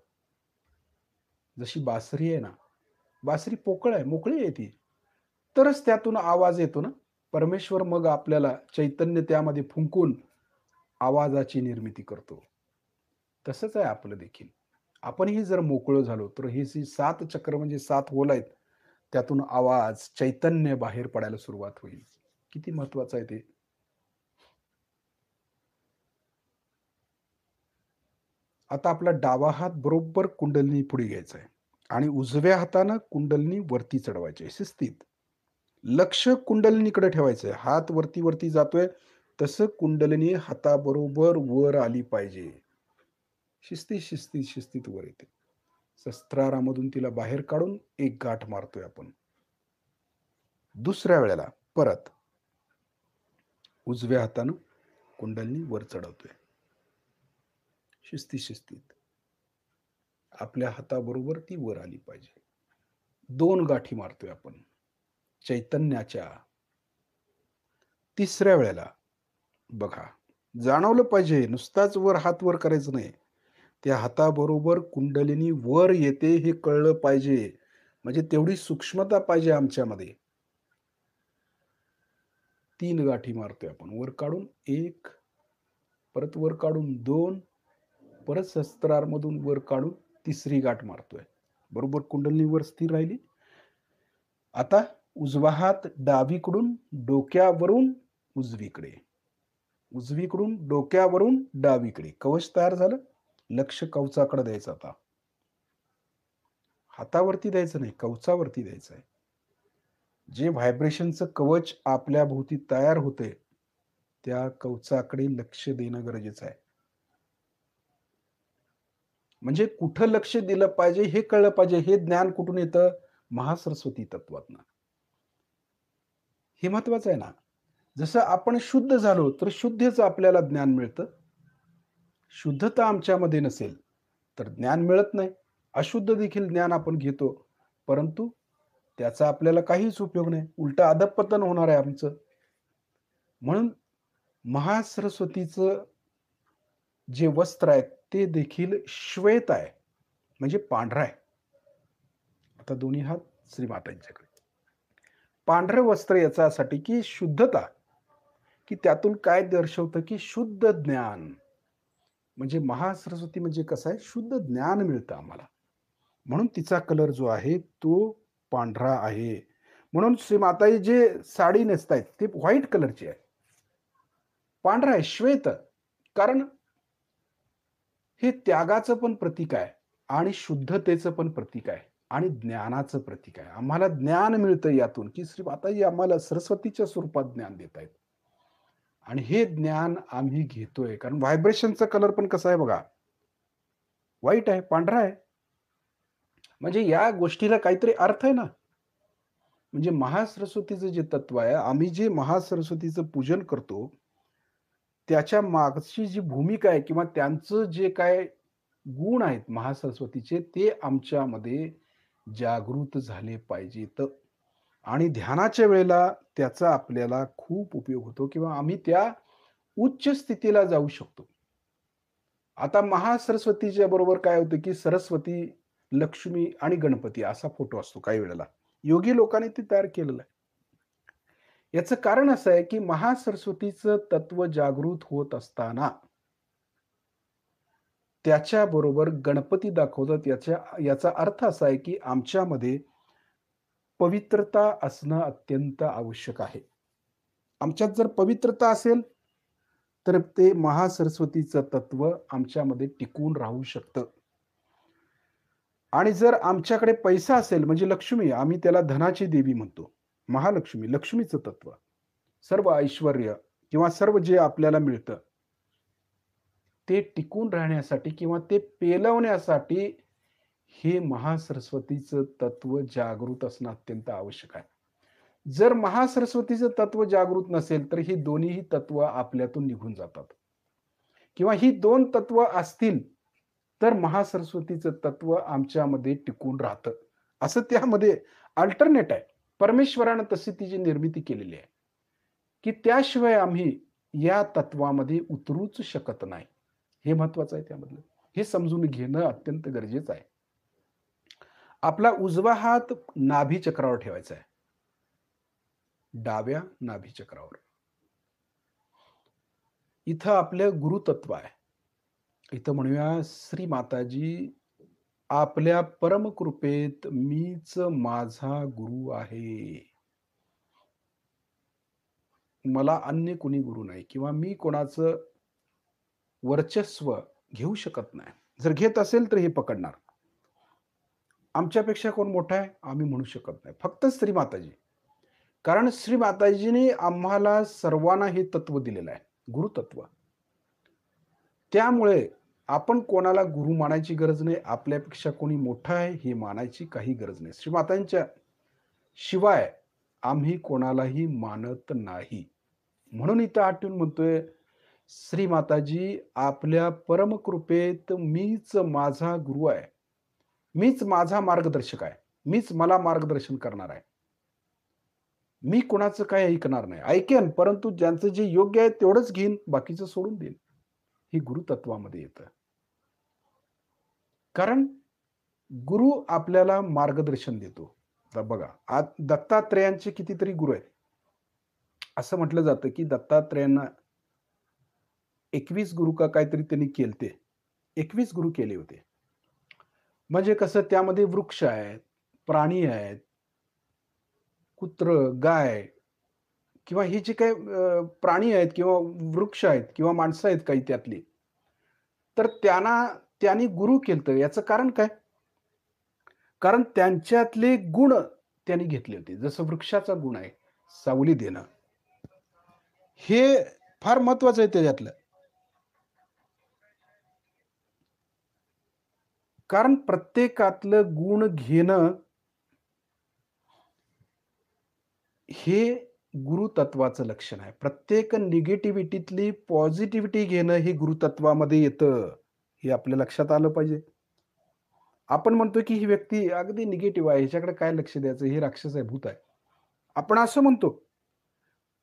जशी बासरी आहे ना, बासरी पोकळ आहे, मोकळी आहे ती. तरच त्यातून आवाज येतो ना. परमेश्वर मग आपल्याला चैतन्य त्यामध्ये फुंकून आवाजाची निर्मिती करतो. तसंच आहे आपलं देखील. आपणही जर मोकळं झालो, तर ही जी 7 चक्र म्हणजे 7 होल आहेत, त्यातून आवाज, चैतन्य बाहेर पडायला सुरुवात होईल. किती महत्वाचं आहे ते. आता आपला डावा हात बरोबर कुंडलिनी पुढे घ्यायचा आहे आणि उजव्या हातानं कुंडलिनी वरती चढवायची आहे शिस्तीत. लक्ष कुंडलिनीकडे ठेवायचं आहे. हात वरती-वरती जातोय, तसं कुंडलिनी हाताबरोबर वर आली पाहिजे. शिस्तीत वर येते. शस्त्रारामधून तिला बाहेर काढून एक गाठ मारतोय आपण. दुसऱ्या वेळेला परत उजव्या हातानं कुंडलिनी वर चढवतोय. शिस्तीत. आपल्या हाताबरोबर ती वर आली पाहिजे. 2 गाठी मारतोय आपण चैतन्याच्या. तिसऱ्या वेळेला बघा, जाणवलं पाहिजे नुसताच हात वर करायचं नाही. त्या हाताबरोबर कुंडलिनी वर येते हे कळलं पाहिजे. म्हणजे तेवढी सूक्ष्मता पाहिजे आमच्यामध्ये. 3 गाठी मारतोय आपण. वर काढून 1, परत वर काढून 2, परत सहस्त्रारमधून वर काढून तिसरी गाठ मारतोय. बरोबर कुंडलिनी वर स्थिर राहिली. आता उजवा हात डावीकडून डोक्यावरून उजवीकडे, उजवीकडून डोक्यावरून डावीकडे. कवच तयार झालं. लक्ष कवचाकडे द्यायचं आता. हातावरती द्यायचं नाही, कवचावरती द्यायचं आहे. जे व्हायब्रेशनचं कवच आपल्या भोवती तयार होते, त्या कवचाकडे लक्ष देणं गरजेचं आहे. म्हणजे कुठं लक्ष दिलं पाहिजे हे कळलं पाहिजे. हे ज्ञान कुठून येतं? महासरस्वती तत्वातनं. हे महत्वाचं आहे ना. जसं आपण शुद्ध झालो, तर शुद्धच आपल्याला ज्ञान मिळतं. शुद्धता आमच्यामध्ये नसेल, तर ज्ञान मिळत नाही. अशुद्ध देखील ज्ञान आपण घेतो, परंतु त्याचा आपल्याला काहीच उपयोग नाही. उलटं अधःपतन होणार आहे आमचं. म्हणून महासरस्वतीचं जे वस्त्र आहे, ते देखील श्वेत आहे, म्हणजे पांढरा आहे. आता दोन्ही हात श्रीमातांच्याकडे. पांढरं वस्त्र याच्यासाठी की शुद्धता, की त्यातून काय दर्शवतं, की शुद्ध ज्ञान. म्हणजे महासरस्वती म्हणजे कसं आहे, शुद्ध ज्ञान मिळतं आम्हाला. म्हणून तिचा कलर जो आहे तो पांढरा आहे. म्हणून श्रीमाताजी जे साडी नेसतायत ते व्हाईट कलरची आहे. पांढरा आहे, श्वेत. कारण हे त्यागाचं पण प्रतीक आहे आणि शुद्धतेचं पण प्रतीक आहे. आणि ज्ञानाचं प्रतीक आहे. आम्हाला ज्ञान मिळतं यातून, की श्री माताजी आम्हाला सरस्वतीच्या स्वरूपात ज्ञान देत आहेत. आणि हे ज्ञान आम्ही घेतोय. कारण व्हायब्रेशनचा कलर पण कसा आहे बघा, व्हाईट आहे, पांढरा आहे. म्हणजे या गोष्टीला काहीतरी अर्थ आहे ना. म्हणजे महासरस्वतीचं जे तत्व आहे, आम्ही जे महासरस्वतीचं पूजन करतो, त्याच्या मागची जी भूमिका आहे किंवा त्यांचं जे काय गुण आहेत महासरस्वतीचे, ते आमच्यामध्ये जागृत झाले पाहिजेत. आणि ध्यानाच्या वेळेला त्याचा आपल्याला खूप उपयोग होतो किंवा आम्ही त्या उच्च स्थितीला जाऊ शकतो. आता महासरस्वतीच्या बरोबर काय होतं, की सरस्वती, लक्ष्मी आणि गणपती असा फोटो असतो काही वेळेला. योगी लोकांनी ते तयार केलेलं आहे. याचं कारण असं आहे, की महासरस्वतीचं तत्व जागृत होत असताना त्याच्याबरोबर गणपती दाखवतात. याचा अर्थ असा आहे, की आमच्यामध्ये पवित्रता असणं अत्यंत आवश्यक आहे. आमच्यात जर पवित्रता असेल, तर ते महासरस्वतीचं तत्व आमच्यामध्ये टिकून राहू शकतं. आणि जर आमच्याकडे पैसा असेल म्हणजे लक्ष्मी, आम्ही त्याला धनाची देवी म्हणतो. महालक्ष्मी, लक्ष्मीचं तत्व. सर्व ऐश्वर्य किंवा सर्व जे आपल्याला मिळतं, ते टिकून राहण्यासाठी किंवा ते पेलवण्यासाठी हे महासरस्वतीचं तत्व जागृत असणं अत्यंत आवश्यक आहे. जर महासरस्वतीचं तत्व जागृत नसेल, तर ही दोन्हीही तत्व आपल्यातून निघून जातात. किंवा ही 2 तत्व असतील, तर महासरस्वतीचं तत्व आमच्यामध्ये टिकून राहतं. असं त्यामध्ये अल्टरनेट आहे. परमेश्वरानं तशी तिची निर्मिती केलेली आहे, की त्याशिवाय आम्ही या तत्वामध्ये उतरूच शकत नाही. हे महत्वाचं आहे त्यामधलं. हे समजून घेणं अत्यंत गरजेचं आहे. आपला उजवा हात नाभी चक्रावर ठेवायचा आहे. डाव्या नाभी चक्रावर. इथं आपलं गुरुतत्व आहे. इथं म्हणूया श्री माताजी आपल्या परमकृपेत मीच माझा गुरु आहे. मला अन्य कोणी गुरु नाही किंवा मी कोणाचं वर्चस्व घेऊ शकत नाही. जर घेत असेल तर हे पकडणार. आमच्यापेक्षा कोण मोठा आहे? आम्ही म्हणू शकत नाही. फक्त श्री माताजी. कारण श्री माताजींनी आम्हाला सर्वांना हे तत्व दिलेलं आहे, गुरुतत्व. त्यामुळे आपण कोणाला गुरु मानायची गरज नाही. आपल्यापेक्षा कोणी मोठा आहे हे मानायची काही गरज नाही. श्रीमातांच्या शिवाय आम्ही कोणालाही मानत नाही. म्हणून इथं आठवून म्हणतोय, श्री माताजी आपल्या परमकृपेत मीच माझा गुरु आहे. मीच माझा मार्गदर्शक आहे. मीच मला मार्गदर्शन करणार आहे. मी कोणाचं काही ऐकणार नाही. ऐकेन, परंतु ज्यांचं जे योग्य आहे तेवढंच घेईन, बाकीचं सोडून देईन. हे गुरुतत्वामध्ये येतं. कारण गुरु आपल्याला मार्गदर्शन देतो. आता बघा, आज दत्तात्रेयांचे कितीतरी गुरु आहेत. असं म्हटलं जातं, की दत्तात्रेयांना 21 गुरु का काहीतरी त्यांनी केलते. 21 गुरु केले होते. म्हणजे कसं त्यामध्ये वृक्ष आहेत, प्राणी आहेत, कुत्र, गाय किंवा हे जे काही प्राणी आहेत किंवा वृक्ष आहेत किंवा माणसं आहेत काही त्यातली. तर त्यांनी गुरु केलतं. याचं कारण काय? कारण त्यांच्यातले गुण त्यांनी घेतले होते. जसं वृक्षाचा गुण आहे, सावली देणं. हे फार महत्वाचं आहे त्याच्यातलं. कारण प्रत्येकातलं गुण घेणं हे गुरुतत्वाचं लक्षण आहे. प्रत्येक निगेटिव्हिटीतली पॉझिटिव्हिटी घेणं हे गुरुतत्वामध्ये येतं. हे आपल्या लक्षात आलं पाहिजे. आपण म्हणतो की ही व्यक्ती अगदी निगेटिव्ह आहे. ह्याच्याकडे काय लक्ष द्यायचं? हे राक्षस आहे, भूत आहे. आपण असं म्हणतो.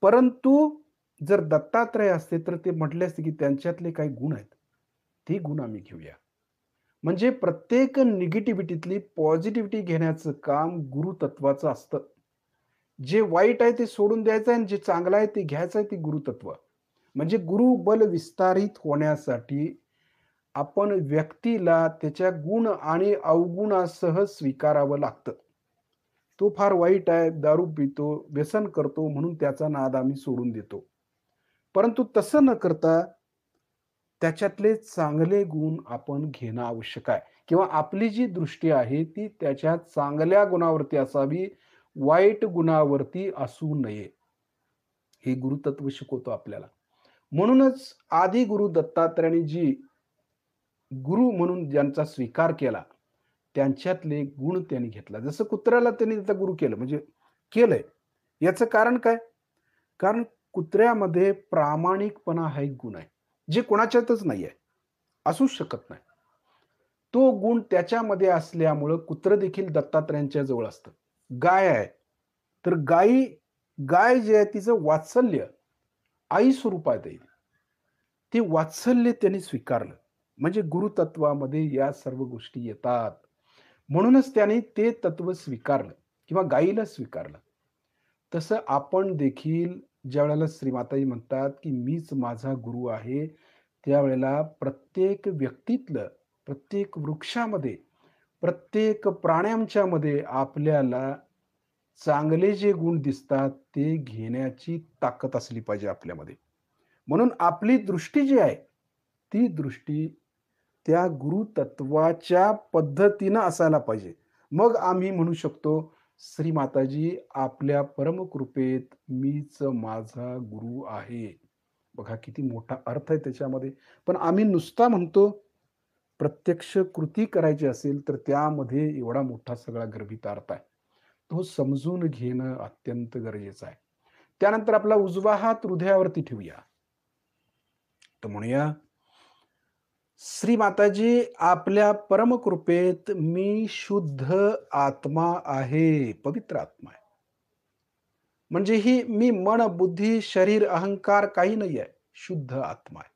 परंतु जर दत्तात्रय असते, तर ते म्हटले असते की त्यांच्यातले काही गुण आहेत. ते गुण आम्ही घेऊया. म्हणजे प्रत्येक निगेटिव्हिटीतली पॉझिटिव्हिटी घेण्याचं काम गुरुतत्वाचं असतं. जे वाईट आहे ते सोडून द्यायचं आहे आणि जे चांगलं आहे ते घ्यायचं आहे, ते गुरुतत्व. म्हणजे गुरुबल विस्तारित होण्यासाठी आपण व्यक्तीला त्याच्या गुण आणि अवगुणासह स्वीकारावं लागतं. तो फार वाईट आहे, दारू पितो, व्यसन करतो म्हणून त्याचा नाद आम्ही सोडून देतो. परंतु तसं न करता त्याच्यातले चांगले गुण आपण घेणं आवश्यक आहे किंवा आपली जी दृष्टी आहे ती त्याच्या चांगल्या गुणावरती असावी, वाईट गुणावरती असू नये. हे गुरुतत्व शिकवतो आपल्याला. म्हणूनच आदी गुरु दत्तात्र्यांनी जी गुरु म्हणून ज्यांचा स्वीकार केला, त्यांच्यातले गुण त्यांनी घेतला. जसं कुत्र्याला त्यांनी आता गुरु केलं म्हणजे केलंय. याचं कारण काय? कारण कुत्र्यामध्ये प्रामाणिकपणा हा एक गुण आहे. जे कोणाच्यातच नाहीये. असूच शकत नाही. तो गुण त्याच्यामध्ये असल्यामुळं कुत्रं देखील दत्तात्रयांच्या जवळ असतं. गाय आहे, तर गाय जी आहे तिचं वात्सल्य आई स्वरूपात आहे. ते वात्सल्य त्यांनी स्वीकारलं. म्हणजे गुरुतत्वामध्ये या सर्व गोष्टी येतात. म्हणूनच त्याने ते तत्व स्वीकारलं किंवा गायीला स्वीकारलं. तसं आपण देखील ज्यावेळेला श्रीमाताजी म्हणतात, की मीच माझा गुरु आहे, त्यावेळेला प्रत्येक व्यक्तीतलं, प्रत्येक वृक्षामध्ये, प्रत्येक प्राण्यांच्यामध्ये आपल्याला चांगले जे गुण दिसतात, ते घेण्याची ताकद असली पाहिजे आपल्यामध्ये. म्हणून आपली दृष्टी जी आहे, ती दृष्टी त्या गुरुतत्वाच्या पद्धतीनं असायला पाहिजे. मग आम्ही म्हणू शकतो, "श्री माताजी, आपल्या परमकृपेत मीच माझा गुरु आहे." बघा किती मोठा अर्थ आहे त्याच्यामध्ये. पण आम्ही नुसता म्हणतो, प्रत्यक्ष कृती करायची असेल, तर त्यामध्ये एवढा मोठा सगळा गर्भित अर्थ आहे. तो समजून घेणं अत्यंत गरजेचं आहे. त्यानंतर आपला उजवा हात हृदयावरती ठेवूया. तर म्हणूया, श्री माताजी, आपल्या परमकृपेत मी शुद्ध आत्मा आहे, पवित्र आत्मा आहे. म्हणजे ही मी मन, बुद्धी, शरीर, अहंकार काही नाही आहे. शुद्ध आत्मा आहे.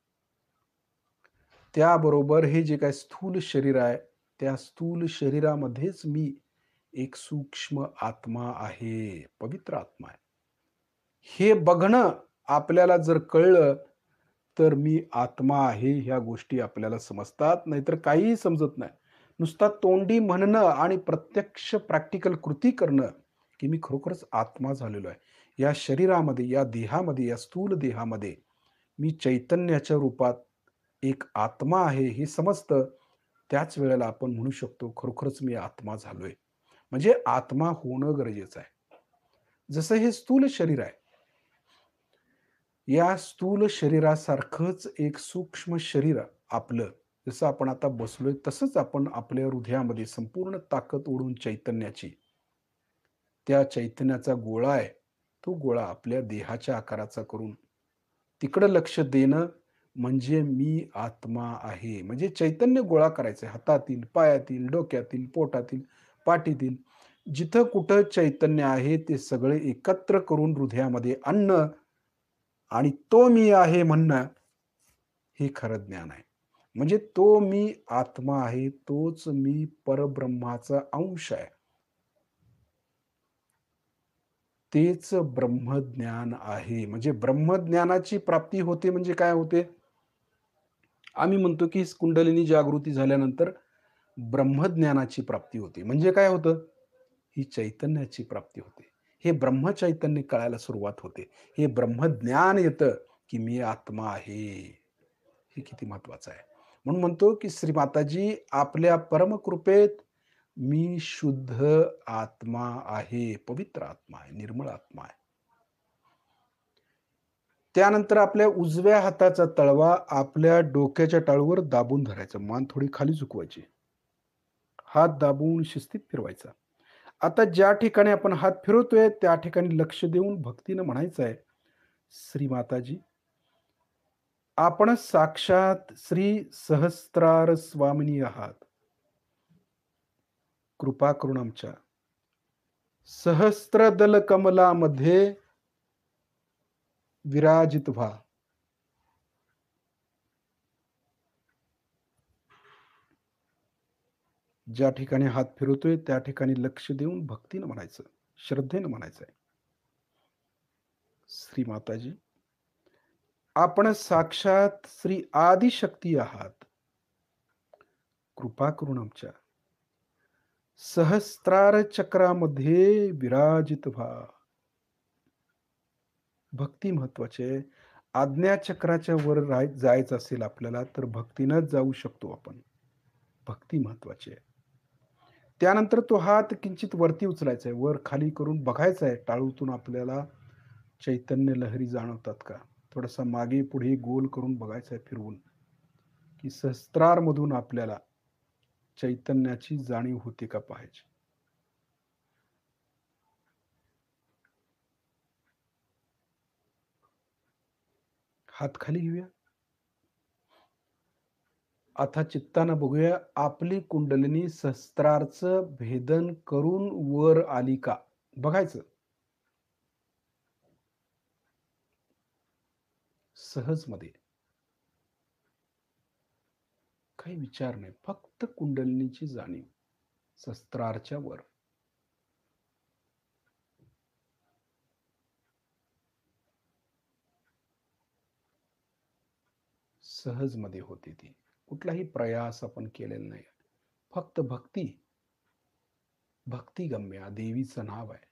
त्याबरोबर हे जे काही स्थूल शरीर आहे, त्या स्थूल शरीरामध्येच मी एक सूक्ष्म आत्मा आहे, पवित्र आत्मा आहे. हे बघणं आपल्याला जर कळलं, तर मी आत्मा आहे ह्या गोष्टी आपल्याला समजतात. नाहीतर काहीही समजत नाही. नुसता तोंडी म्हणणं आणि प्रत्यक्ष प्रॅक्टिकल कृती करणं, की मी खरोखरच आत्मा झालेलो आहे. या शरीरामध्ये, या देहामध्ये, या स्थूल देहामध्ये मी चैतन्याच्या रूपात एक आत्मा आहे हे समजतं. त्याच वेळेला आपण म्हणू शकतो, खरोखरच मी आत्मा झालोय. म्हणजे आत्मा होणं गरजेचं आहे. जसं हे स्थूल शरीर आहे. या स्थूल शरीरासारखंच एक सूक्ष्म शरीर आपलं, जसं आपण आता बसलोय तसंच आपण आपल्या हृदयामध्ये संपूर्ण ताकद ओढून चैतन्याची, त्या चैतन्याचा गोळा आहे. तो गोळा आपल्या देहाच्या आकाराचा करून तिकडं लक्ष देणं म्हणजे मी आत्मा आहे. म्हणजे चैतन्य गोळा करायचं आहे. हातातील, पायातील, डोक्यातील, पोटातील, पाठीतील. जिथं कुठं चैतन्य आहे ते सगळे एकत्र करून हृदयामध्ये आणणं आणि तो मी आहे म्हणणं, हे खरं ज्ञान आहे. म्हणजे तो मी आत्मा आहे, तोच मी परब्रह्माचा अंश आहे. तेच ब्रह्मज्ञान आहे. म्हणजे ब्रह्मज्ञानाची प्राप्ती होते म्हणजे काय होते? आम्ही म्हणतो की कुंडलिनी जागृती झाल्यानंतर ब्रह्मज्ञानाची प्राप्ती होते. म्हणजे काय होतं? ही चैतन्याची प्राप्ती होते. हे ब्रह्मचैतन्य कळायला सुरुवात होते. हे ब्रह्मज्ञान येतं, की मी आत्मा आहे. हे किती महत्वाचं आहे. म्हणून म्हणतो, की श्री माताजी, आपल्या परमकृपेत मी शुद्ध आत्मा आहे, पवित्र आत्मा आहे, निर्मळ आत्मा आहे. त्यानंतर आपल्या उजव्या हाताचा तळवा आपल्या डोक्याच्या टाळूवर दाबून धरायचा. मान थोडी खाली झुकवायची. हात दाबून शिस्तीत फिरवायचा. आता ज्या ठिकाणी आपण हात फिरवतोय, त्या ठिकाणी लक्ष देऊन भक्तीनं म्हणायचं आहे, "श्री माताजी, आपण साक्षात श्री सहस्त्रार स्वामिनी आहात. कृपा करून आमच्या सहस्त्रदल कमलामध्ये विराजित व्हा." ज्या ठिकाणी हात फिरवतोय, त्या ठिकाणी लक्ष देऊन भक्तीनं म्हणायचं, श्रद्धेनं म्हणायचं आहे, "श्री माताजी, आपण साक्षात श्री आदिशक्ती आहात. कृपा करून आमच्या सहस्त्रार चक्रामध्ये विराजित व्हा." भक्ती महत्वाची आहे. आज्ञाचक्राच्या वर जायचं असेल आपल्याला तर भक्तीनंच जाऊ शकतो आपण. भक्ती महत्वाची आहे. त्यानंतर तो हात किंचित वरती उचलायचा आहे. वर खाली करून बघायचा आहे टाळूतून आपल्याला चैतन्य लहरी जाणवतात का? थोडासा मागे-पुढे गोल करून बघायचं आहे फिरवून, की सहस्त्रारमधून आपल्याला चैतन्याची जाणीव होते का पाहायची. हात खाली घेऊया. आता चित्तानं बघूया आपली कुंडलिनी सहस्त्रारचं भेदन करून वर आली का? बघायचं. सहजमध्ये. काही विचार नाही. फक्त कुंडलिनीची जाणीव. सहस्त्रारच्या वर. सहजमध्ये होते ती. कुठलाही प्रयास आपण केलेला नाही. फक्त भक्ती. भक्तिगम्या देवीचं नाव आहे.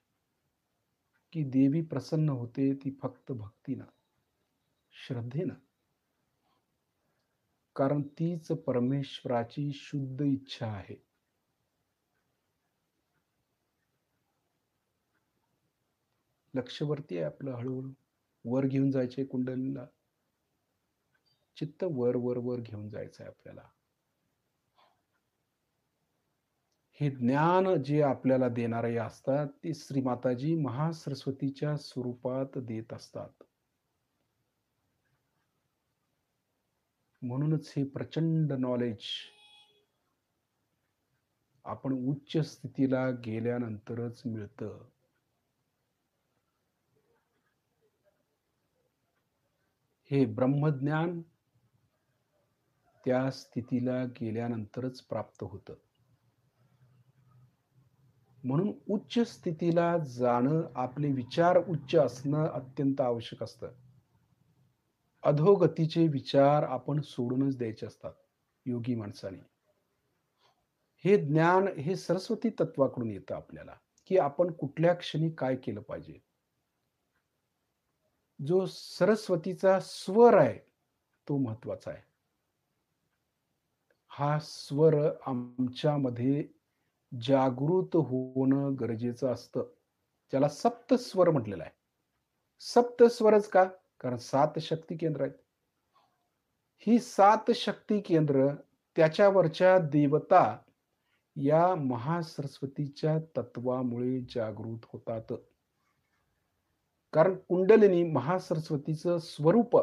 की देवी प्रसन्न होते ती फक्त भक्तीनं, श्रद्धेनं. कारण तीच परमेश्वराची शुद्ध इच्छा आहे. लक्षवरती आहे आपलं हळूहळू. वर घेऊन जायचे कुंडलीला. चित्त वर, वर, वर घेऊन जायचं आहे आपल्याला. हे ज्ञान जे आपल्याला देणारे असतात ते श्रीमाताजी महासरस्वतीच्या स्वरूपात देत असतात. म्हणूनच हे प्रचंड नॉलेज आपण उच्च स्थितीला गेल्यानंतरच मिळतं. हे ब्रह्मज्ञान त्या स्थितीला गेल्यानंतरच प्राप्त होतं. म्हणून उच्च स्थितीला जाणं, आपले विचार उच्च असणं अत्यंत आवश्यक असतं. अधोगतीचे विचार आपण सोडूनच द्यायचे असतात योगी माणसाने. हे ज्ञान हे सरस्वती तत्वाकडून येतं आपल्याला, की आपण कुठल्या क्षणी काय केलं पाहिजे. जो सरस्वतीचा स्वर आहे, तो महत्वाचा आहे. हा स्वर आमच्यामध्ये जागृत होणं गरजेचं असतं. त्याला सप्तस्वर म्हटलेलं आहे. सप्तस्वरच का? कारण 7 शक्ती केंद्र आहेत. ही 7 शक्ती केंद्र त्याच्यावरच्या देवता या महासरस्वतीच्या तत्वामुळे जागृत होतात. कारण कुंडलिनी महासरस्वतीचं स्वरूप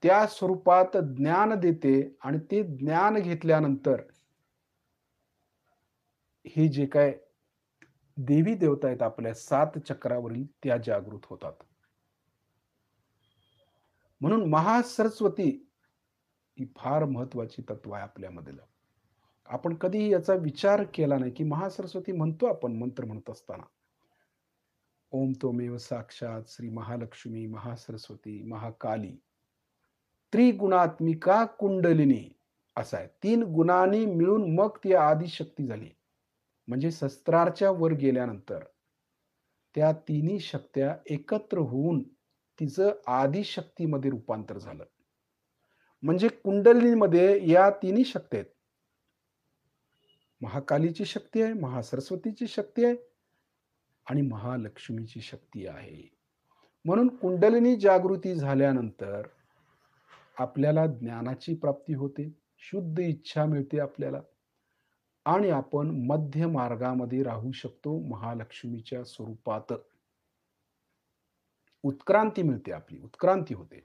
त्या स्वरूपात ज्ञान देते आणि ते ज्ञान घेतल्यानंतर हे जे काय देवी देवता आहेत आपल्या 7 चक्रावरील त्या जागृत होतात. म्हणून महासरस्वती ही फार महत्वाची तत्व आहे आपल्यामधलं. आपण कधीही याचा विचार केला नाही, की महासरस्वती म्हणतो आपण मंत्र म्हणत असताना. ओम त्वमेव साक्षात श्री महालक्ष्मी, महासरस्वती, महाकाली, त्रिगुणात्मिका कुंडलिनी असं आहे. 3 गुणांनी मिळून मग ती आदिशक्ती झाली. म्हणजे शस्त्रारच्या वर गेल्यानंतर त्या तिन्ही शक्त्या एकत्र होऊन तिचं आदिशक्तीमध्ये रूपांतर झालं. म्हणजे कुंडलिनीमध्ये या तिन्ही शक्ती आहेत. महाकालीची शक्ती आहे, महासरस्वतीची शक्ती आहे आणि महालक्ष्मीची शक्ती आहे. म्हणून कुंडलिनी जागृती झाल्यानंतर आपल्याला ज्ञानाची प्राप्ती होते, शुद्ध इच्छा मिळते आपल्याला आणि आपण मध्य मार्गामध्ये राहू शकतो महालक्ष्मीच्या स्वरूपात. उत्क्रांती मिळते आपली, उत्क्रांती होते.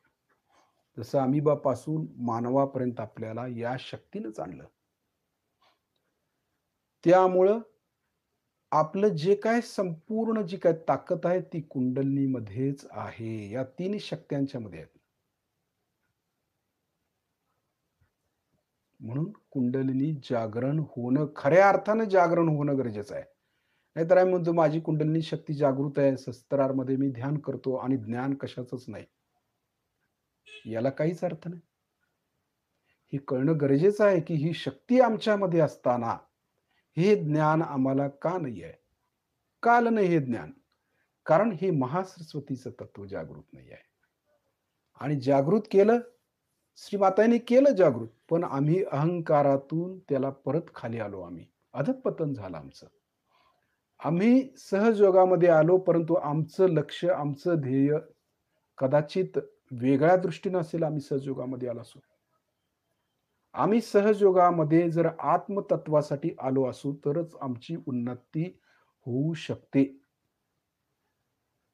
जसं अमिबापासून मानवापर्यंत आपल्याला या शक्तीनंच आणलं. त्यामुळं आपलं जे काय संपूर्ण जी काही ताकद आहे ती कुंडलिनीमध्येच आहे. या 3 शक्त्यांच्यामध्ये आहे. म्हणून कुंडलिनी जागरण होणं, खऱ्या अर्थानं जागरण होणं गरजेचं आहे. नाहीतर आम्ही म्हणतो माझी कुंडलिनी शक्ती जागृत आहे, सहस्त्रारमध्ये मी ध्यान करतो आणि ज्ञान कशाचंच नाही. याला काहीच अर्थ नाही. हे कळणं गरजेचं आहे, की ही शक्ती आमच्यामध्ये असताना हे ज्ञान आम्हाला का नाही आहे? का आलं नाही हे ज्ञान? कारण हे महासरस्वतीचं तत्व जागृत नाही आहे. आणि जागृत केलं, श्रीमातांनी केलं जागृत. पण आम्ही अहंकारातून त्याला परत खाली आलो आम्ही. अधःपतन झालं आमचं. आम्ही सहजयोगामध्ये आलो, परंतु आमचं लक्ष, आमचं ध्येय कदाचित वेगळ्या दृष्टीनं असेल आम्ही सहजयोगामध्ये आलो असू. आम्ही सहजयोगामध्ये जर आत्मतत्वासाठी आलो असू, तरच आमची उन्नती होऊ शकते.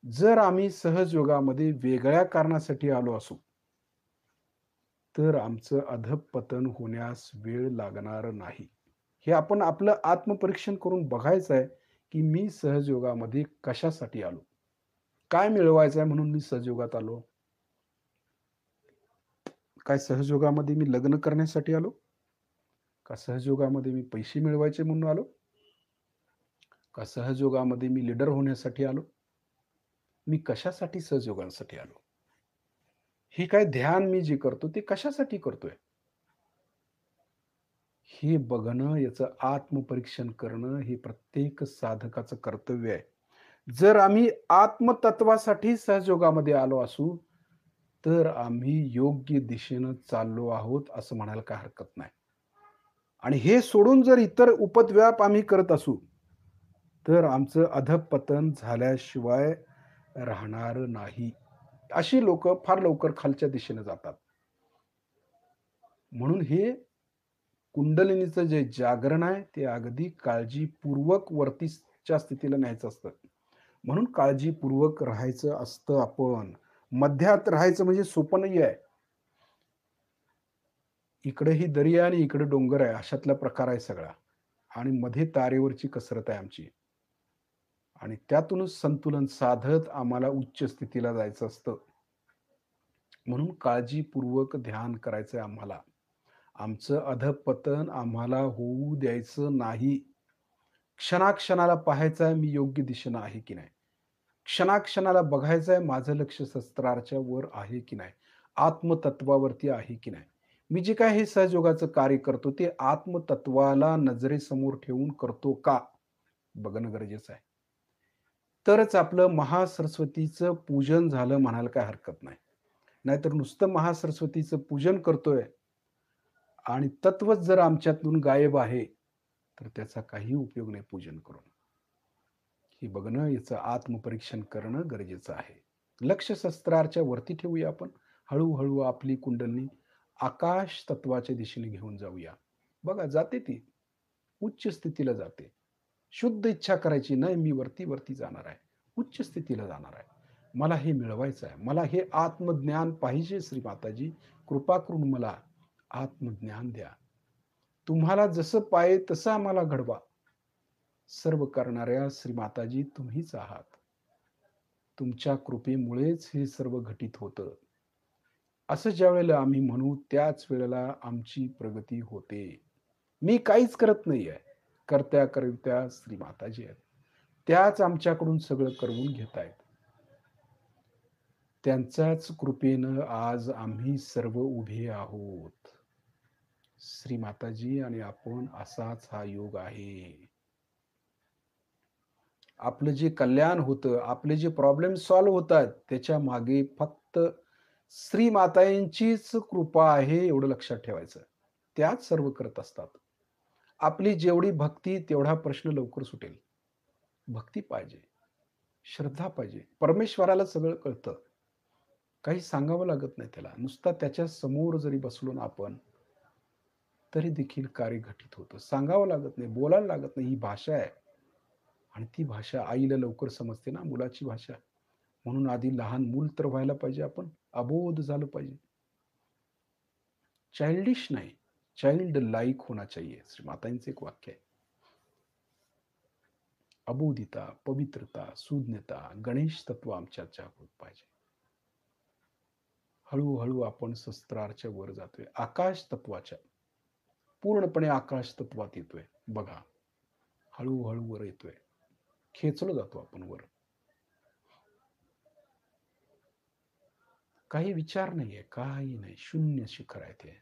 जर आम्ही सहजयोगामध्ये वेगळ्या कारणासाठी आलो असू, तर आमचं अधःपतन होण्यास वेळ लागणार नाही. हे आपण आपलं आत्मपरीक्षण करून बघायचं आहे, की मी सहजयोगामध्ये कशासाठी आलो? काय मिळवायचं आहे म्हणून मी सहजयोगात आलो? काय सहजयोगामध्ये मी लग्न करण्यासाठी आलो? का सहजयोगामध्ये मी पैसे मिळवायचे म्हणून आलो? का सहजयोगामध्ये मी लीडर होण्यासाठी आलो? मी कशासाठी सहजयोगासाठी आलो? हे काय ध्यान मी जे करतो ते कशासाठी करतोय? हे बघणं, याचं आत्मपरीक्षण करणं हे प्रत्येक साधकाचं कर्तव्य आहे. जर आम्ही आत्मतत्वासाठी सहजयोगामध्ये आलो असू, तर आम्ही योग्य दिशेनं चाललो आहोत असं म्हणायला काही हरकत नाही. आणि हे सोडून जर इतर उपद्व्याप आम्ही करत असू, तर आमचं अधःपतन झाल्याशिवाय राहणार नाही. अशी लोकं फार लवकर खालच्या दिशेने जातात. म्हणून हे कुंडलिनीचं जे जागरण आहे, ते अगदी काळजीपूर्वक वरतीच्या स्थितीला न्यायचं असतं. म्हणून काळजीपूर्वक राहायचं असतं आपण. मध्यात राहायचं म्हणजे सोपं नाही आहे. इकडे ही दरी आहे आणि इकडे डोंगर आहे, अशातला प्रकार आहे सगळा. आणि मध्ये तारेवरची कसरत आहे आमची. आणि त्यातूनच संतुलन साधत आम्हाला उच्च स्थितीला जायचं असतं. म्हणून काळजीपूर्वक ध्यान करायचंय आम्हाला. आमचं अधःपतन आम्हाला होऊ द्यायचं नाही. क्षणाक्षणाला पाहायचं आहे मी योग्य दिशेनं आहे की नाही. क्षणाक्षणाला बघायचं आहे माझं लक्ष शस्त्राच्या वर आहे की नाही. आत्मतत्वावरती आहे की नाही. मी जे काही हे सहजयोगाचं कार्य करतो ते आत्मतत्वाला नजरेसमोर ठेवून करतो का? बघणं गरजेचं आहे. तरच आपलं महासरस्वतीचं पूजन झालं म्हणायला काही हरकत नाही. नाहीतर नुसतं महासरस्वतीचं पूजन करतोय आणि तत्वच जर आमच्यातून गायब आहे, तर त्याचा काही उपयोग नाही पूजन करून. हे बघणं, याचं आत्मपरीक्षण करणं गरजेचं आहे. लक्ष शस्त्राच्या वरती ठेवूया आपण. हळू आपली कुंडलिनी आकाश तत्वाच्या दिशेने घेऊन जाऊया. बघा जाते ती. उच्च स्थितीला जाते. शुद्ध इच्छा करायची, नाही मी वरती जाणार आहे. उच्च स्थितीला जाणार आहे. मला हे मिळवायचं आहे. मला हे आत्मज्ञान पाहिजे श्री माताजी. कृपा करून मला आत्मज्ञान द्या. तुम्हाला जसं पाहे तसं आम्हाला घडवा. सर्व करणाऱ्या श्री माताजी तुम्हीच आहात. तुमच्या कृपेमुळेच हे सर्व घटित होतं. असं ज्यावेळेला आम्ही म्हणू त्याच वेळेला आमची प्रगती होते. मी काहीच करत नाहीये. करत्या श्री माताजी आहेत. त्याच आमच्याकडून सगळं करवून घेतायत. त्यांच्याच कृपेनं आज आम्ही सर्व उभे आहोत. श्री माताजी आणि आपण असाच हा योग आहे. आपलं जे कल्याण होतं, आपले जे प्रॉब्लेम सॉल्व्ह होतात, त्याच्या मागे फक्त श्री मातांचीच कृपा आहे एवढं लक्षात ठेवायचं. त्याच सर्व करत असतात. आपली जेवढी भक्ती तेवढा प्रश्न लवकर सुटेल. भक्ती पाहिजे, श्रद्धा पाहिजे. परमेश्वराला सगळं कळतं. काही सांगावं लागत नाही त्याला. नुसता त्याच्या समोर जरी बसलो ना आपण, तरी देखील कार्य घटित होतं. सांगावं लागत नाही, बोलायला लागत नाही. ही भाषा आहे. आणि ती भाषा आईला लवकर समजते ना, मुलाची भाषा. म्हणून आधी लहान मूल तर व्हायला पाहिजे आपण. अबोध झालं पाहिजे. चाइल्डिश नाही, चाइल्ड लाइक होना चाहिए. श्री मातांचं एक वाक्य आहे. अबोधिता, पवित्रता, सुज्ञता, गणेश तत्व आमच्यात जागृत पाहिजे. हळूहळू आपण शस्त्राच्या वर जातोय. आकाश तत्वाच्या, पूर्णपणे आकाश तत्वात येतोय. बघा, हळूहळू वर येतोय. खेचलो जातो आपण वर. काही विचार नाहीये, काही नाही. शून्य शिखर आहे ते.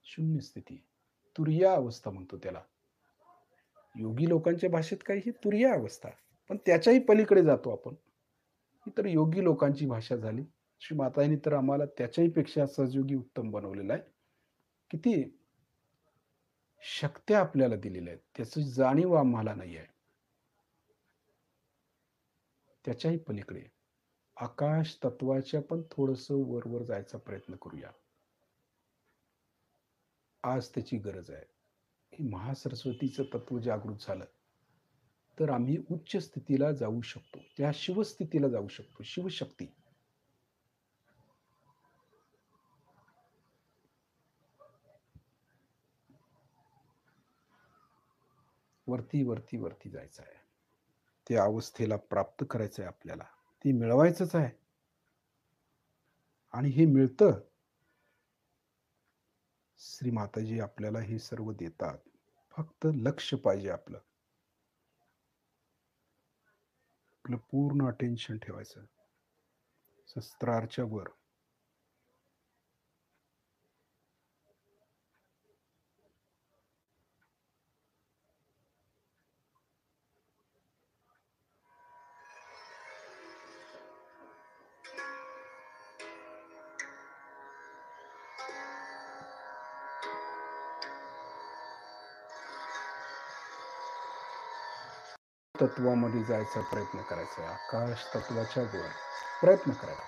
शून्य स्थिती. तुरिया अवस्था म्हणतो त्याला. योगी लोकांच्या भाषेत काही ही तुरिया अवस्था. पण त्याच्याही पलीकडे जातो आपण. ही तर योगी लोकांची भाषा झाली. श्री माताजींनी तर आम्हाला त्याच्याही पेक्षा सहजयोगी उत्तम बनवलेलं आहे. किती शक्त्या आपल्याला दिलेल्या आहेत. त्याची जाणीव आम्हाला नाही आहे. त्याच्याही पलीकडे आकाश तत्वाच्या पण थोडंसं वर-वर जायचा प्रयत्न करूया. आज त्याची गरज आहे. हे महासरस्वतीचं तत्व जागृत झालं, तर आम्ही उच्च स्थितीला जाऊ शकतो. त्या शिवस्थितीला जाऊ शकतो. शिवशक्ती. वरती, वरती, वरती जायचं आहे. त्या अवस्थेला प्राप्त करायचं आहे आपल्याला. ती मिळवायचंच आहे आणि हे मिळतं. श्री माताजी आपल्याला हे सर्व देतात. फक्त लक्ष पाहिजे आपलं. आपलं पूर्ण अटेन्शन ठेवायचं. शस्त्राच्या वर. तत्वामध्ये जायचा प्रयत्न करायचा आहे. आकाश तत्वाच्या वर प्रयत्न करायचा.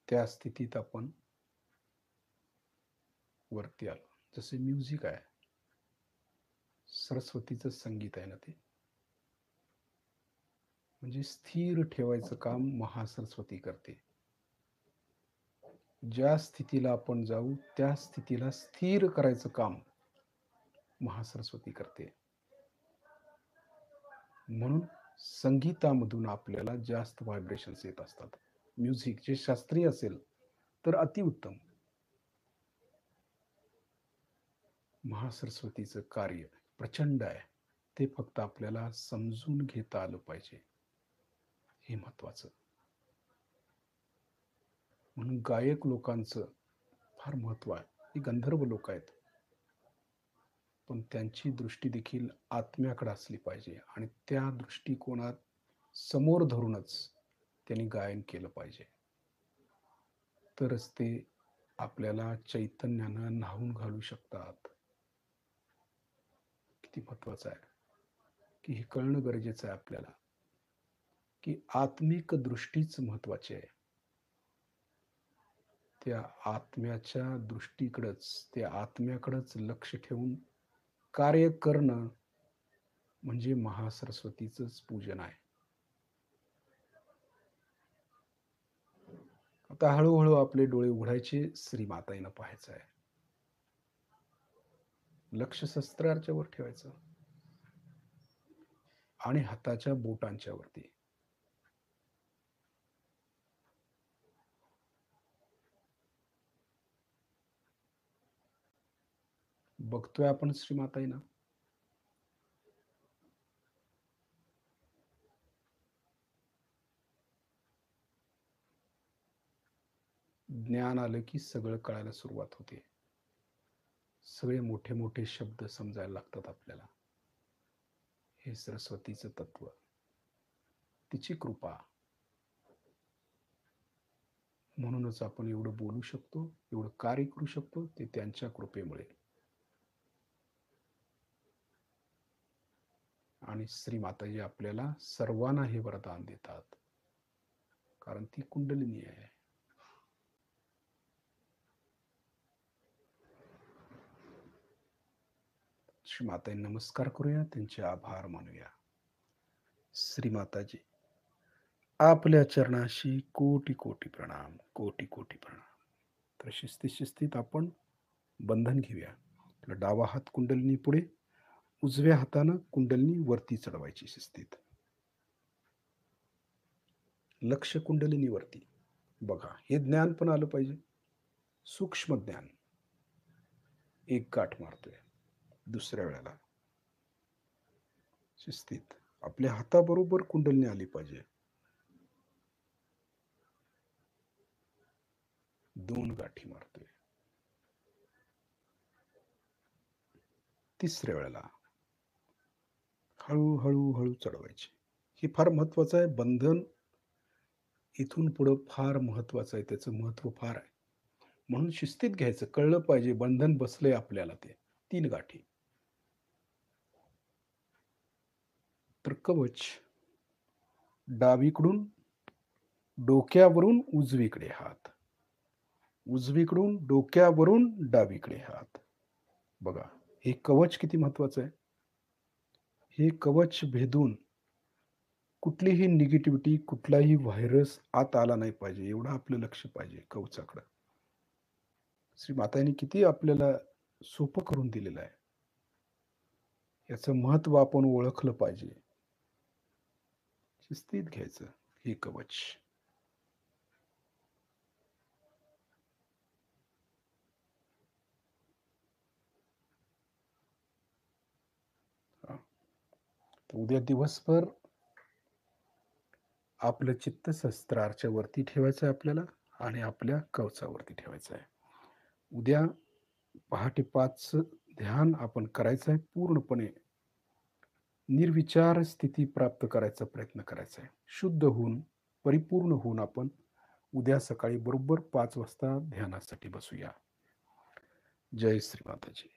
त्या स्थितीत आपण वरती आलो. जसे म्युझिक आहे, सरस्वतीचं संगीत आहे ना ते, म्हणजे स्थिर ठेवायचं काम महासरस्वती करते. ज्या स्थितीला आपण जाऊ त्या स्थितीला स्थिर करायचं काम महासरस्वती करते. म्हणून संगीतामधून आपल्याला जास्त व्हायब्रेशन्स येत असतात. म्युझिक जे शास्त्रीय असेल तर अतिउत्तम. महासरस्वतीचं कार्य प्रचंड आहे, ते फक्त आपल्याला समजून घेता आलं पाहिजे, हे महत्वाचं. म्हणून गायक लोकांचं फार महत्व आहे. ही गंधर्व लोक आहेत, पण त्यांची दृष्टी देखील आत्म्याकडे असली पाहिजे आणि त्या दृष्टिकोनात समोर धरूनच त्यांनी गायन केलं पाहिजे. तरच ते आपल्याला चैतन्यानं न्हावून घालू शकतात. किती महत्वाचं आहे की हे कळणं गरजेचं आहे आपल्याला, की आत्मिक दृष्टीच महत्वाची आहे. त्या आत्म्याच्या दृष्टीकडेच, त्या आत्म्याकडेच लक्ष ठेवून कार्य करणं म्हणजे महासरस्वतीचंच पूजन आहे. आता हळूहळू आपले डोळे उघडायचे, श्रीमाताईनं पाहायचं आहे. लक्ष शस्त्राच्या वर ठेवायचं आणि हाताच्या बोटांच्या वरती. बघतोय आपण श्रीमाताईनं. ज्ञान आलं की सगळं कळायला सुरुवात होते. सगळे मोठे मोठे शब्द समजायला लागतात आपल्याला. हे सरस्वतीचं तत्व, तिची कृपा. म्हणूनच आपण एवढं बोलू शकतो, एवढं कार्य करू शकतो, ते त्यांच्या कृपेमुळे. आणि श्रीमाताजी आपल्याला सर्वांना हे वरदान देतात, कारण ती कुंडलिनी आहे. श्रीमाताई नमस्कार करूया, त्यांचे आभार मानूया. श्रीमाताजी, आपल्या चरणाशी कोटी कोटी प्रणाम, कोटी कोटी प्रणाम. तर शिस्तीत आपण बंधन घेऊया. आपला डावा हात कुंडलिनी पुढे, उजव्या हातानं कुंडलिनी वरती चढवायची शिस्तीत. लक्ष कुंडलिनीवरती. बघा, हे ज्ञान पण आलं पाहिजे. सूक्ष्म ज्ञान. एक गाठ मारतोय. दुसऱ्या वेळेला शिस्तीत. आपल्या हाताबरोबर कुंडलिनी आली पाहिजे. 2 गाठी मारतोय. तिसऱ्या वेळेला हळू, हळू चढवायची. हे फार महत्वाचं आहे. बंधन इथून पुढं फार महत्वाचं आहे. त्याचं महत्व फार आहे. म्हणून शिस्तीत घ्यायचं. कळलं पाहिजे बंधन बसलंय आपल्याला ते. 3 गाठी. तर कवच डावीकडून डोक्यावरून उजवीकडे हात. उजवीकडून डोक्यावरून डावीकडे हात. बघा, हे कवच किती महत्वाचं आहे. हे कवच भेदून कुठलीही निगेटिव्हिटी, कुठलाही व्हायरस आत आला नाही पाहिजे, एवढं आपलं लक्ष पाहिजे कवचाकडं. श्री मातांनी किती आपल्याला सोपं करून दिलेलं आहे. याचं महत्व आपण ओळखलं पाहिजे. शिस्तीत घ्यायचं हे कवच. उद्या दिवसभर आपलं चित्तशस्त्राच्या वरती ठेवायचं आहे आपल्याला आणि आपल्या कवचावरती ठेवायचं आहे. उद्या पहाटे 5 ध्यान आपण करायचं आहे. पूर्णपणे निर्विचार स्थिती प्राप्त करायचा प्रयत्न करायचा आहे. शुद्ध होऊन, परिपूर्ण होऊन आपण उद्या सकाळी बरोबर 5 वाजता ध्यानासाठी बसूया. जय श्री माताजी.